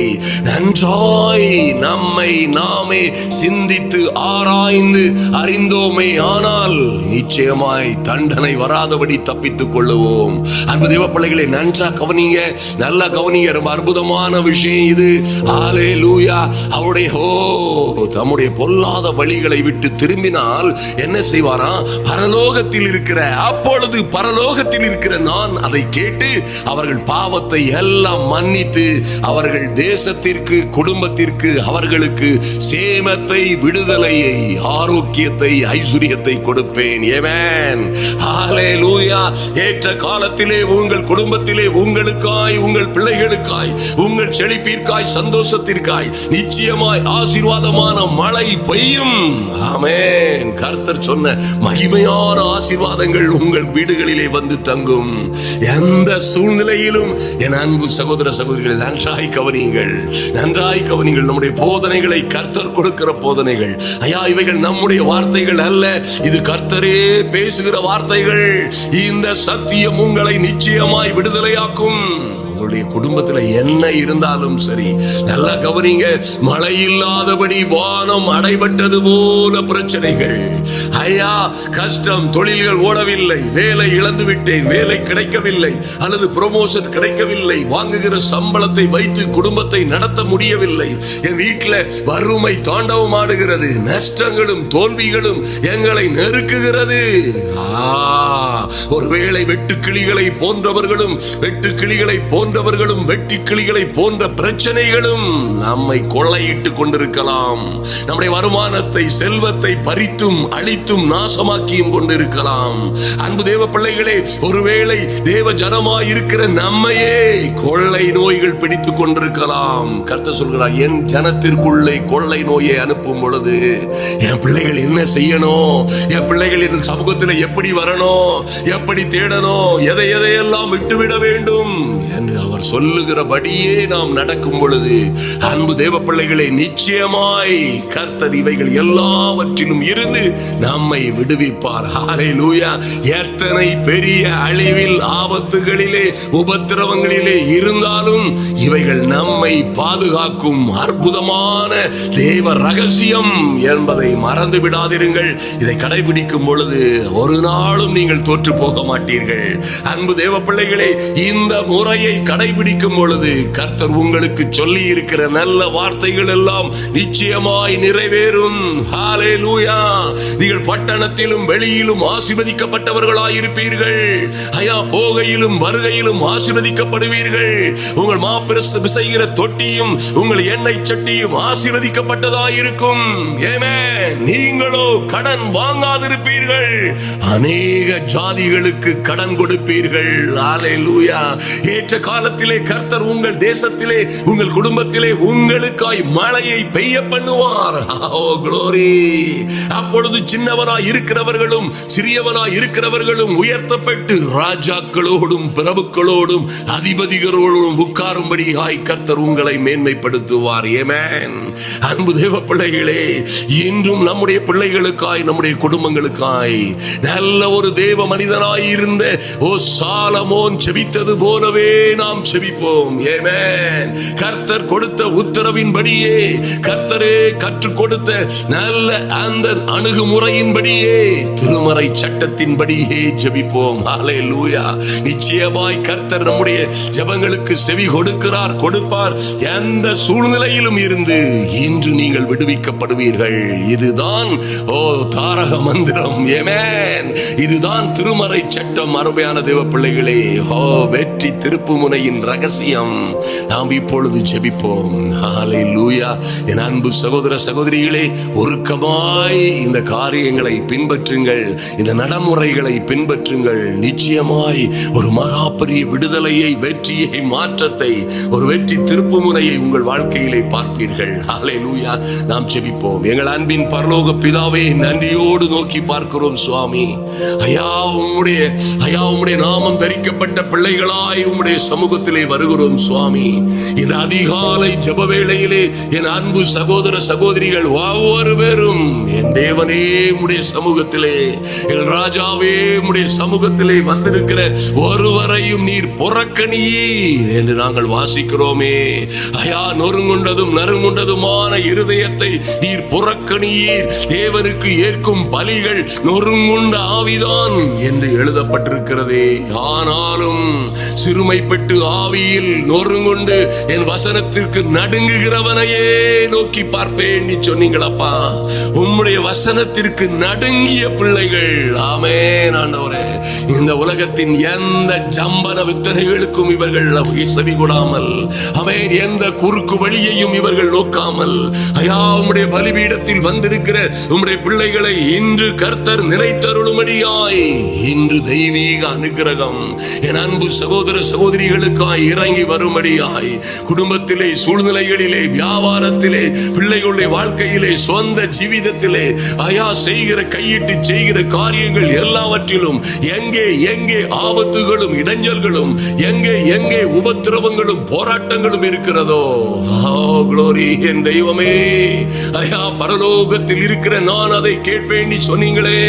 நன்றாய் நம்மை நாமே சிந்தித்து ஆராய்ந்து அறிந்தோமே ஆனால் நிச்சயமாய் தண்டனை வராதபடி தப்பித்துக் கொள்ளுவோம். அன்பு தேவ பிள்ளைகளை, நன்றா கவனிங்க, நல்லா கவனிங்க. ரொம்ப அற்புதமான விஷயம் இது. ஹல்லேலூயா. அவருடைய தம்முடைய பொல்லாத வழிகளை விட்டு திரும்பினால் என்ன செய்வாரா? பரலோகத்தில் இருக்கிற, அப்பொழுது பரலோகத்தில் இருக்கிற நான் அதை கேட்டு அவர்கள் பாவத்தை எல்லாம் மன்னித்து அவர்கள் தேசத்திற்கு, குடும்பத்திற்கு, அவர்களுக்கு சேமத்தை, விடுதலையை, ஆரோக்கியத்தை, ஐஸ்வரியத்தை கொடுப்பேன். ஆமென். ஹல்லேலூயா. ஏற்ற காலத்திலே உங்கள் குடும்பத்திலே உங்களுக்காய், உங்கள் பிள்ளைகளுக்காய், உங்கள் செழிப்பிற்காய், சந்தோஷத்திற்காய் நிச்சயமாய் ஆசீர்வாதமான மழை பெய்யும். ஆமென். கர்த்தர் சொன்ன மகிமையான ஆசீர்வாதங்கள் உங்கள் வீடுகளிலே வந்து தங்கும். எந்த சூழ்நிலையிலும் என் அன்பு சகோதர சகோதரிகளை நன்றாய் கவனியுங்கள், நன்றாய் கவனியுங்கள். நம்முடைய போதனைகளை கர்த்தர் கொடுக்கிற போதனைகள். ஐயா, இவைகள் நம்முடைய வார்த்தைகள் அல்ல, இது கர்த்தரே பேசுகிற வார்த்தைகள். இந்த சத்தியம் உங்களை நிச்சயமாய் விடுதலையாக்கும். உங்களுடைய குடும்பத்துல என்ன இருந்தாலும் சரி, நல்லா கவனிங்க. மழை இல்லாதபடி வானம் அடைபட்டது போல பிரச்சனைகள், ஐயா, கஷ்டம், தொழில்கள் ஓடவில்லை, வேலை இழந்து விட்டேன், வேலை கிடைக்கவில்லை, அல்லது ப்ரமோஷன் கிடைக்கவில்லை, வாங்குகிற சம்பளத்தை வைத்து குடும்பத்தை நடத்த முடியவில்லை, என் வீட்டில் வறுமை தாண்டவம் ஆடுகிறது, நஷ்டங்களும் தோல்விகளும் எங்களை நெருக்குகிறது. ஒருவேளை வெட்டுக்கிளிகளை போன்றவர்களும் வெட்டி கிளிகளை போன்ற பிரச்சனைகளும் நம்மை கொள்ளையிட்டுக் கொண்டிருக்கலாம். நம்முடைய வருமானத்தை, செல்வத்தை பறித்தும் அழித்தும் நாசமாக்கியும் கொண்டிருக்கலாம். அன்பு தேவ பிள்ளைகளே, ஒருவேளை தேவ ஜனமாய் இருக்கிற நம்மையே கொள்ளை நோய்கள் பிடித்துக் கொண்டிருக்கலாம். கர்த்தர் சொல்கிறார், என் ஜனத்திற்குள்ளே கொள்ளை நோயை அனுப்பும் பொழுது என் பிள்ளைகள் என்ன செய்யணும், என் பிள்ளைகள் இந்த சமூகத்தில் எப்படி வரணும், எப்படி தேடணும், எதையெல்லாம் விட்டுவிட வேண்டும் என்று அவர் சொல்லுகிறபடியே நாம் நடக்கும் பொழுது, அன்பு தேவ பிள்ளைகளை, நிச்சயமாய் கர்த்தர் இவைகள் எல்லாவற்றிலும் இருந்து நம்மை விடுவிப்பார். ஹல்லேலூயா. எத்தனை பெரிய அழிவில், ஆபத்துகளிலே, உபத்திரவங்களிலே இருந்தாலும் இவைகள் நம்மை பாதுகாக்கும் அற்புதமான தேவ ரகசியம் என்பதை மறந்து விடாதிருங்கள். இதை கடைபிடிக்கும் பொழுது ஒரு நாளும் நீங்கள் தோற்று போக மாட்டீர்கள். அன்பு தேவ பிள்ளைகளே, இந்த முறையை கடைபிடிக்கும் பொழுது கர்த்தர் உங்களுக்கு சொல்லி இருக்கிற நல்ல வார்த்தைகள் எல்லாம் நிச்சயமாய் நிறைவேறும். ஹல்லேலூயா. நீங்கள் பட்டணத்திலும் வெளியிலும் ஆசீர்வதிக்கப்பட்டவர்களாய் இருப்பீர்கள். ஐயா, போகையிலும் வருகையிலும் ஆசீர்வதிக்கப்படுவீர்கள். உங்கள் மாப்பிரஸ்து பிசைகிற தொட்டியும் உங்கள் எண்ணெய் சட்டியும் ஆசீர்வதிக்கப்பட்டதாய் இருக்கும். ஆமென். நீங்களோ கடன் வாங்காதிருப்பீர்கள், அநேக ஜாதிகளுக்கு கடன் கொடுப்பீர்கள். ஹல்லேலூயா. ஏற்ற காலத்திலே கர்த்தர் உங்கள் தேசத்திலே, உங்கள் குடும்பத்திலே உங்களுக்காய் மழையை பெய்ய பண்ணுவார். ஓ க்ளோரி. அப்பொழுது சின்னவனாய் இருக்கிறவர்களும் சிறியவனாய் இருக்கிறவர்களும் உயர்த்தப்பட்டு ராஜாக்களோடும் பிரபுக்களோடும் அதிபதிகளோடும் உட்காரும்படியாய் கர்த்தர் உங்களை மேன்மைப்படுத்துவார். ஆமென். அன்பு தேவ பிள்ளைகளே, இன்றும் நம்முடைய பிள்ளைகளுக்காய், நம்முடைய குடும்பங்களுக்காய் நல்ல ஒரு தேவ மனிதனாய் இருந்த சாலமோன் செபித்தது போலவே நாம் ஜெபிப்போம். ஆமென். கர்த்தர் கொடுத்த உத்தரவின்படியே, கர்த்தரே கற்றுக் கொடுத்த நல்ல அந்த அணுகுமுறையின்படியே, திருமறை சட்டத்தின்படியே ஜெபிப்போம். ஹல்லேலூயா. நிச்சயமாய் கர்த்தர் நம்முடைய ஜெபங்களுக்கு செவி கொடுப்பார். எந்த சூழ்நிலையிலும் இருந்து இன்று நீங்கள் விடுவிக்கப்படுவீர்கள். இதுதான் தாரக மந்திரம். ஆமென். இதுதான் திருமறை சட்டம். அருமையான தேவ பிள்ளைகளே, வெற்றி திருப்பு முனையின் ரகசியம் நாம் இப்பொழுது ஜெபிப்போம். ஹல்லேலூயா. என் அன்பு சகோதர சகோதரிகளே, ஒருக்கமாய் இந்த காரியங்களை பின்பற்றுங்கள், இந்த நடைமுறைகளை பின்பற்றுங்கள். நிச்சயமாய் ஒரு மகாபெரிய விடுதலையை, வெற்றியை, மாற்றத்தை, ஒரு வெற்றி திருப்பு முனையை உங்கள் வாழ்க்கையிலே பார்ப்பீர்கள். ஹல்லேலூயா. நாம் ஜெபிப்போம். எங்கள் அன்பின் பரலோக பிதாவே, நன்றியோடு நோக்கி பார்க்கிறோம் சுவாமி. ஐயா, உம்முடைய நாமம் தரிக்கப்பட்ட பிள்ளைகளாய் உம்முடைய சமூகத்திலே வருகிறோம் சுவாமி. இந்த அதிகாலை ஜெப வேளையிலே என் அன்பு சகோதர சகோதரிகள் ஒவ்வொரு பேரும், என் தேவனே உம்முடைய சமூகத்திலே, என் ராஜாவே உம்முடைய சமூகத்திலே வந்திருக்கிற ஒருவரையும் நீர் புறக்கணியீர் என்று நாங்கள் வாசிக்கிறோமே. ஐயா, நொறுங்குண்டதும் நறுங்குண்டதுமான இருதயத்தை நீர் புறக்கணியீர். தேவனுக்கு ஏற்கும் பலிகள் நொறுங்குண்ட ஆவிதான் என்று எழுதப்பட்டிருக்கிறதே. ஆனாலும் சிறுமைப்பட்டு ஆவியில் நொறுங்குண்டு என் வசனத்திற்கு நடுங்குகிறவனையே நோக்கி பார்ப்பேன் நீ சொன்னீங்களப்பா. உம்முடைய வசனத்திற்கு நடுங்கிய பிள்ளைகள். ஆமென் ஆண்டவரே. இந்த உலகத்தின் எந்த ஜம்பன வித்தனைகளுக்கும் இவர்கள் செவி கொடாமல், ஆமென், எந்த குறுக்கு வழியையும் இவர்கள் நோக்காமல், ஐயா, உம்முடைய பலிபீடத்தில் வந்திருக்கிற உம்முடைய பிள்ளைகளை இன்று கர்த்தர் நிறைத்தருளும்படியாய், இன்று தெய்வீக அனுக்கிரகம் என் அன்பு சகோதர சகோதரிகளுக்காய் இறங்கி வரும்படியாய், குடும்பத்திலே, சூழ்நிலைகளிலே, வியாபாரத்திலே, பிள்ளைகளுடைய வாழ்க்கையிலே, சொந்த ஜீவிதத்திலே, ஐயா, செய்கிற கையிட்டு செய்கிற காரியங்கள் எல்லாவற்றிலும் எங்கே எங்கே ஆபத்துகளும் இடைஞ்சல்களும், எங்கே உபத்திரவங்களும் போராட்டங்களும் இருக்கிறதோ, க்ளோரி, என் தெய்வமே, ஐயா, பரலோகத்தில் இருக்கிற நான் அதை கேட்பேன் நீ சொன்னீங்களே.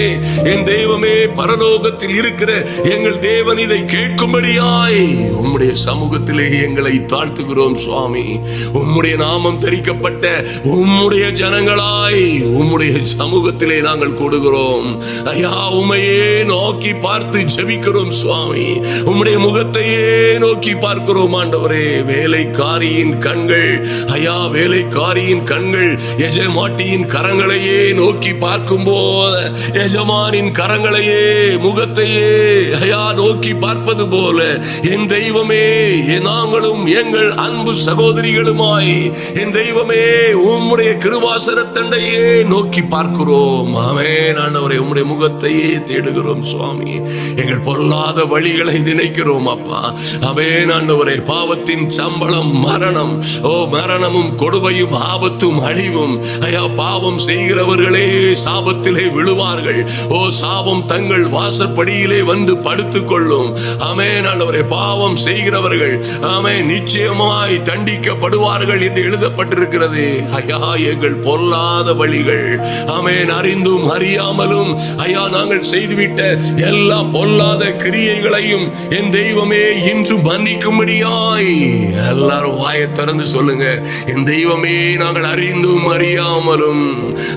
என் தெய்வமே, பரலோகத்தில் இருக்கிற எங்கள் தேவன் இதை கேட்கும்படியாய் உம்முடைய சமூகத்திலே எங்களை தாழ்த்துகிறோம் சுவாமி. உம்முடைய நாமம் தரிக்கப்பட்ட உம்முடைய ஜனங்களாய் உம்முடைய சமூகத்திலே நாங்கள் கூடுகிறோம். ஐயா, உம்மையே நோக்கி பார்த்து ஜெபிக்கிறோம் சுவாமி. உம்முடைய முகத்தையே நோக்கி பார்க்கிறோம் ஆண்டவரே. வேலைக்காரியின் கண்கள், ஐயா, வேலைக்காரியின் கண்கள் எஜமாட்டியின் கரங்களையே நோக்கி பார்க்கும் போது, எஜமானின் கரங்களையே, முகத்தையே, ஐயா, நோக்கி பார்ப்பது போல என் தெய்வமே, நாங்களும் எங்கள் அன்பு சகோதரிகளுமாய் என் தெய்வமே உம்முடைய கிருபாசன தண்டையே நோக்கி பார்க்கிறோம். ஆமென் ஆண்டவரே. உம்முடைய முகத்தையே தேடுகிறோம் சுவாமி. எங்கள் பொல்லாத வழிகளை நினைக்கிறோம் அப்பா. ஆமென் ஆண்டவரே. பாவத்தின் சம்பளம் மரணம். மரணமும் கொடுமையும் ஆபத்தும் அழிவும். ஐயா, பாவம் செய்கிறவர்களே சாபத்திலே விழுவார்கள். சாபம் தங்கள் வாசற்படியிலே வந்து படுத்துக் கொள்ளும். ஆமென் ஆண்டவரே. பாவம் செய்கிறவர்கள், ஆமென், நிச்சயமாய் தண்டிக்கப்படுவார்கள் என்று எழுதப்பட்டிருக்கிறது. ஐயா, எங்கள் பொல்லாத வழிகள், ஆமென், அறிந்தும் அறியாமலும், ஐயா, நாங்கள் செய்துவிட்ட எல்லா பொல்லாத கிரியைகளையும் என் தெய்வமே இன்று மன்னிக்கும்படியாய் எல்லாரும் வாயை திறந்து சொல்லுங்க. என் தெய்வமே, நாங்கள் அறிந்தும் அறியாமலும்,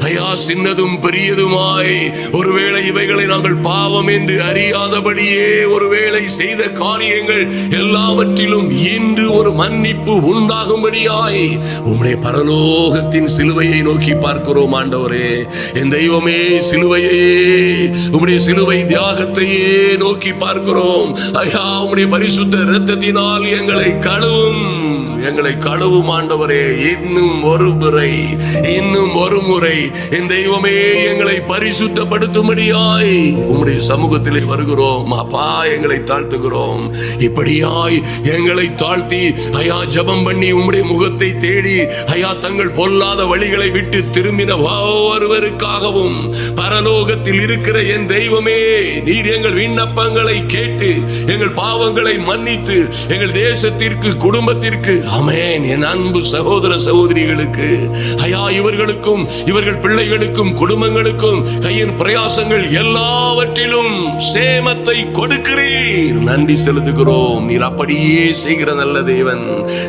ஐயா, சின்னதும் பெரியதுமாய் ஒருவேளை இவைகளை நாங்கள் பாவம் என்று அறியாதபடியே ஒருவேளை செய்த காரியங்கள் எல்லாவற்றிலும் இன்று ஒரு மன்னிப்பு உண்டாகும்படியாய் உம்முடைய பரலோகத்தின் சிலுவையை நோக்கி பார்க்கிறோம் ஆண்டவரே. என் தெய்வமே, சிலுவையே, உம்முடைய சிலுவை தியாகத்தையே நோக்கி பார்க்கிறோம். ஐயா, உம்முடைய பரிசுத்த இரத்தத்தினால் எங்களை கழுவும் ஆண்டவரே. இன்னும் ஒரு முறை என் தெய்வமே எங்களை பரிசுத்தப்படுத்தும்படியாய் உம்முடைய சமூகத்திலே வருகிறோம் அப்பா. எங்களை தாழ்த்துகிறோம். இப்படியாய் எங்களை தாழ்த்தி, ஐயா, ஜெபம் பண்ணி உம்முடைய முகத்தை தேடி, ஐயா, தங்கள் பொல்லாத வழிகளை விட்டு திரும்பின ஒருவருக்காகவும் பரலோகத்தில் இருக்கிற என் தெய்வமே, நீர் எங்கள் விண்ணப்பங்களை கேட்டு எங்கள் பாவங்களை மன்னித்து எங்கள் தேசத்திற்கு, குடும்பத்திற்கு, ஆமென். என் அன்பு சகோதர சகோதரிகளுக்கு ஐயா, இவர்களுக்கும் இவர்கள் பிள்ளைகளுக்கும் குடும்பங்களுக்கும் கையின் பிரயாசங்கள் எல்லாவற்றிலும் சேமத்தை கொடுக்கிறீர். நன்றி செலுத்துகிறோம். நீர் அப்படியே செய்கிற நல்ல தேவன்.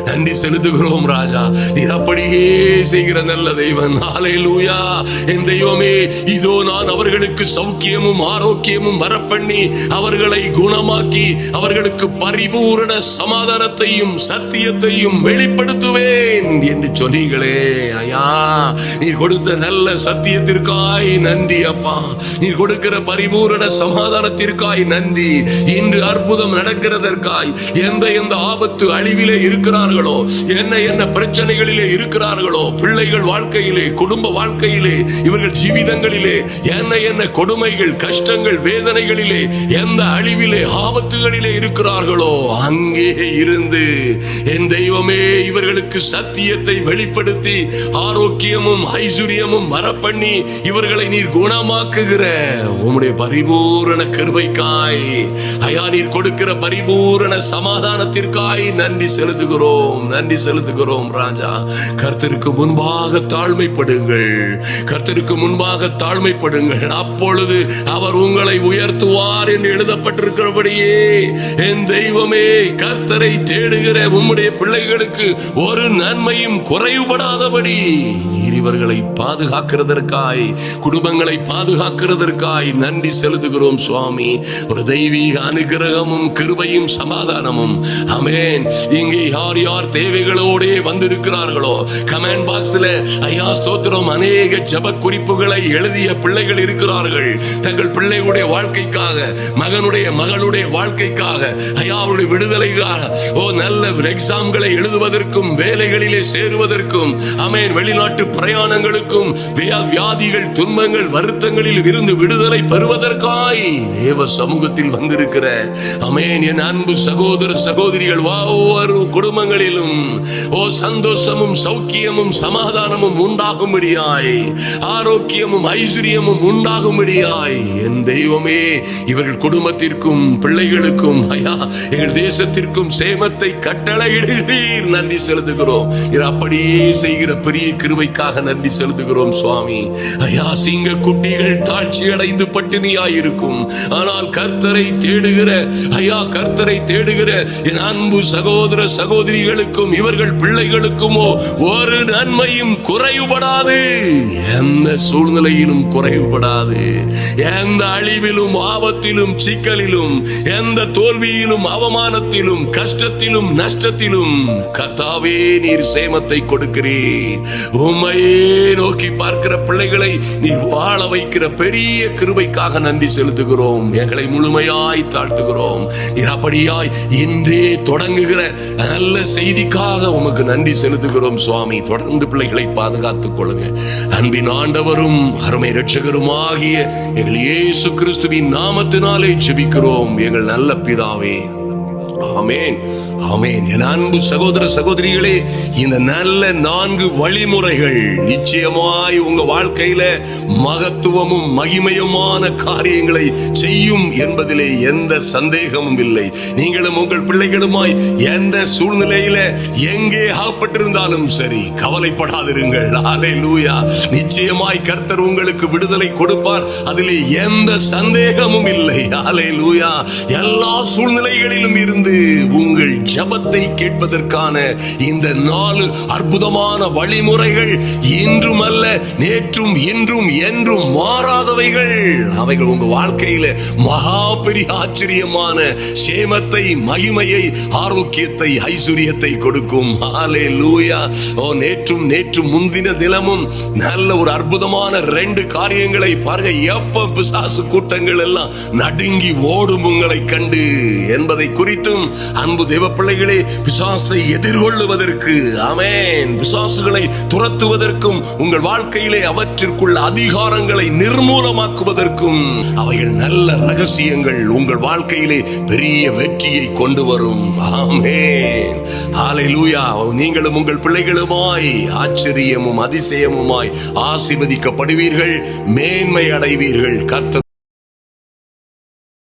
நன்றி செலுத்துகிறோம் ராஜா. நீர் அப்படியே செய்கிற நல்ல தேவன். ஹல்லேலூயா. என் தெய்வமே, இதோ நான் அவர்களுக்கு சௌக்கியமும் ஆரோக்கியமும் வரப்பண்ணி அவர்களை குணமாக்கி அவர்களுக்கு பரிபூரண சமாதானத்தையும் சத்தியத்தையும் வெளிப்படுத்துவேன் என்று சொன்னீங்களே ஐயா. நீர் கொடுத்த நல்ல சத்தியத்திற்காய் நன்றி அப்பா. நீர் கொடுக்கிற பரிபூரண சமாதானத்திற்காய் நன்றி. இன்று அற்புதம் நடக்கிறதற்காய் எந்த எந்த ஆபத்து அழிவிலே இருக்கிறார்களோ, என்ன பிரச்சனைகளிலே இருக்கிறார்களோ, பிள்ளைகள் வாழ்க்கையிலே, குடும்ப வாழ்க்கையிலே, இவர்கள் ஜீவிதங்களிலே என்ன கொடுமைகள், கஷ்டங்கள், வேதனைகளிலே, எந்த அழிவிலே, ஆபத்துகளிலே இருக்கிறார்களோ அங்கே இருந்து என் தெய்வமே இவர்களுக்கு சத்தியத்தை வெளிப்படுத்தி ஆரோக்கியமும் ஐஸ்வர்யமும் வரப்பண்ணி இவர்களை நீர் குணமாக்குகிற உம்முடைய பரிபூரண கிருபைக்காய் ஐயா, நீர் கொடுக்கிற பரிபூரண சமாதானத்திற்காய் நன்றி செலுத்துகிறோம். நன்றி செலுத்துகிறோம் ராஜா. கர்த்தருக்கு முன்பாக தாழ்மைப்படுங்கள். கர்த்தருக்கு முன்பாக தாழ்மைப்படுங்கள். அப்பொழுது அவர் உங்களை உயர்த்துவார் என்று எழுதப்பட்டிருக்கிறபடியே என் தெய்வமே, கர்த்தரை தேடுகிற உம்முடைய பிள்ளைகளுக்கு ஒரு நன்மையும் குறைவுபடாதபடி நீர் இவர்களை பாதுகாக்கிறதற்காய், குடும்பங்களை பாதுகாக்கிறதற்காய் நன்றி செலுத்துகிறோம் சுவாமி. ஒரு தெய்வீக அனுகிரகமும் கிருபையும் சமாதானமும் ஆமென். இங்கே யார் யார் தேவைகளோட வந்திருக்கிறார்களோ கமெண்ட் பாக்ஸ்ல ஐயா ஸ்தோத்திரம், அநேக ஜெப குறிப்புகளை எழுதிய பிள்ளைகள் இருக்கிறார்கள். தங்கள் பிள்ளைகளுடைய வாழ்க்கைக்காக, மகனுடைய மகளுடைய வாழ்க்கைக்காக, ஐயா அவருடைய விடுதலைக்காக, நல்ல எக்ஸாம்களை எழுதுவதற்கும், வேலைகளிலே சேருவதற்கும், ஆமென், வெளிநாட்டு பிரயாணங்களுக்கும், வியாதிகள், துன்பங்கள், வருத்தங்களில் இருந்து விடுதலை பெறுவதற்காய் தேவ சமூகத்தில் வந்திருக்கிற ஆமென் என் அன்பு சகோதர சகோதரிகள் ஒவ்வொரு குடும்பங்களிலும் சந்தோஷமும் சௌக்கியமும் சமாதானமும் உண்டாகும்படியாய், ஆரோக்கியமும் ஐஸ்வர்யமும் உண்டாகும்படியாய் என் தெய்வமே இவர்கள் குடும்பத்திற்கும் பிள்ளைகளுக்கும் ஐயா எங்கள் தேசத்திற்கும் சேமத்தை கட்டளையிடுகிறீர். நன்றி செலுத்துகிறோம். அப்படியே செய்கிற பெரிய கிருபைக்காக நன்றி செலுத்துகிறோம் சுவாமி. ஐயா, சிங்க குட்டிகள் தாழ்ச்சி அடைந்து பட்டினியாயிருக்கும், ஆனால் கர்த்தரை தேடுகிற ஐயா, கர்த்தரை தேடுகிற என் அன்பு சகோதர சகோதரிகளுக்கும் இவர்கள் பிள்ளைகளுக்குமோ ஒரு நன்மையும் குறைவுபடாது. எந்த சூழ்நிலையிலும் குறைவுபடாது. எந்த அழிவிலும் ஆபத்திலும் சிக்கலிலும், எந்த தோல்வியிலும் அவமானத்திலும் கஷ்டத்திலும் நஷ்டத்திலும் கர்த்தாவே நீர் சேமத்தை கொடுக்கிறீர். உம்மையே நோக்கி பார்க்கிற பிள்ளைகளை நீர் வாழ வைக்கிற பெரிய கிருபைக்காக நன்றி செலுத்துகிறோம். எங்களை முழுமையாய் தாழ்த்துகிறோம். நீர் அப்படியாய் இன்றே தொடங்குகிற நல்ல செய்திக்காக உமக்கு நன்றி செலுத்துகிறோம் சுவாமி. தொடர்ந்து பிள்ளைகளை பாதுகாத்துக் கொள்ளுங்க. அன்பின் ஆண்டவரும் அருமை இரட்சகருமாகிய எங்கள் இயேசு கிறிஸ்துவின் நாமத்தினாலே ஜெபிக்கிறோம் எங்கள் நல்ல பிதாவே. ஆமென், ஆமென். என் அன்பு சகோதர சகோதரிகளே, இந்த நல்ல 4 வழிமுறைகள் நிச்சயமாய் உங்க வாழ்க்கையில மகத்துவமும் மகிமையுமான காரியங்களை செய்யும் என்பதிலே எந்த சந்தேகமும் இல்லை. நீங்களும் உங்கள் பிள்ளைகளுமாய் எந்த சூழ்நிலையில எங்கே ஆகப்பட்டிருந்தாலும் சரி, கவலைப்படாதிருங்கள். ஹல்லேலூயா. நிச்சயமாய் கர்த்தர் உங்களுக்கு விடுதலை கொடுப்பார். அதிலே எந்த சந்தேகமும் இல்லை. ஹல்லேலூயா. எல்லா சூழ்நிலைகளிலும் இருந்து உங்கள் ஜெபத்தை கேட்பதற்கான இந்த 4 அற்புதமான வழிமுறைகள் இன்றும் அல்ல, நேற்றும் இன்றும் என்றும் மாறாதவைகள். அவைகள் உங்க வாழ்க்கையில மகா பெரிய ஆச்சரியமான சேமத்தை, மகிமையை, ஆரோக்கியத்தை, ஐஸ்வர்யத்தை கொடுக்கும். ஹல்லேலூயா. நேற்றும் முந்தின தினமும் நல்ல ஒரு அற்புதமான 2 காரியங்களை பாருங்க. எப்ப பிசாசு கூட்டங்கள் எல்லாம் நடுங்கி ஓடும் உங்களை கண்டு என்பதை குறித்தும் அன்பு தேவ பிள்ளைகளே, பிசாசை எதிர்கொள்ளுவதற்கு, ஆமென், பிசாசுகளை துரத்துவதற்கும், உங்கள் வாழ்க்கையிலே அவற்றிற்குள்ள அதிகாரங்களை நிர்மூலமாக்குவதற்கும் அவைகள் நல்ல ரகசியங்கள் உங்கள் வாழ்க்கையிலே பெரிய வெற்றியை கொண்டு வரும். ஆமென், ஹல்லேலூயா. நீங்களும் உங்கள் பிள்ளைகளுமாய் ஆச்சரியமும் அதிசயமுமாய் ஆசீர்வதிக்கப்படுவீர்கள், மேன்மை அடைவீர்கள். கர்த்தர்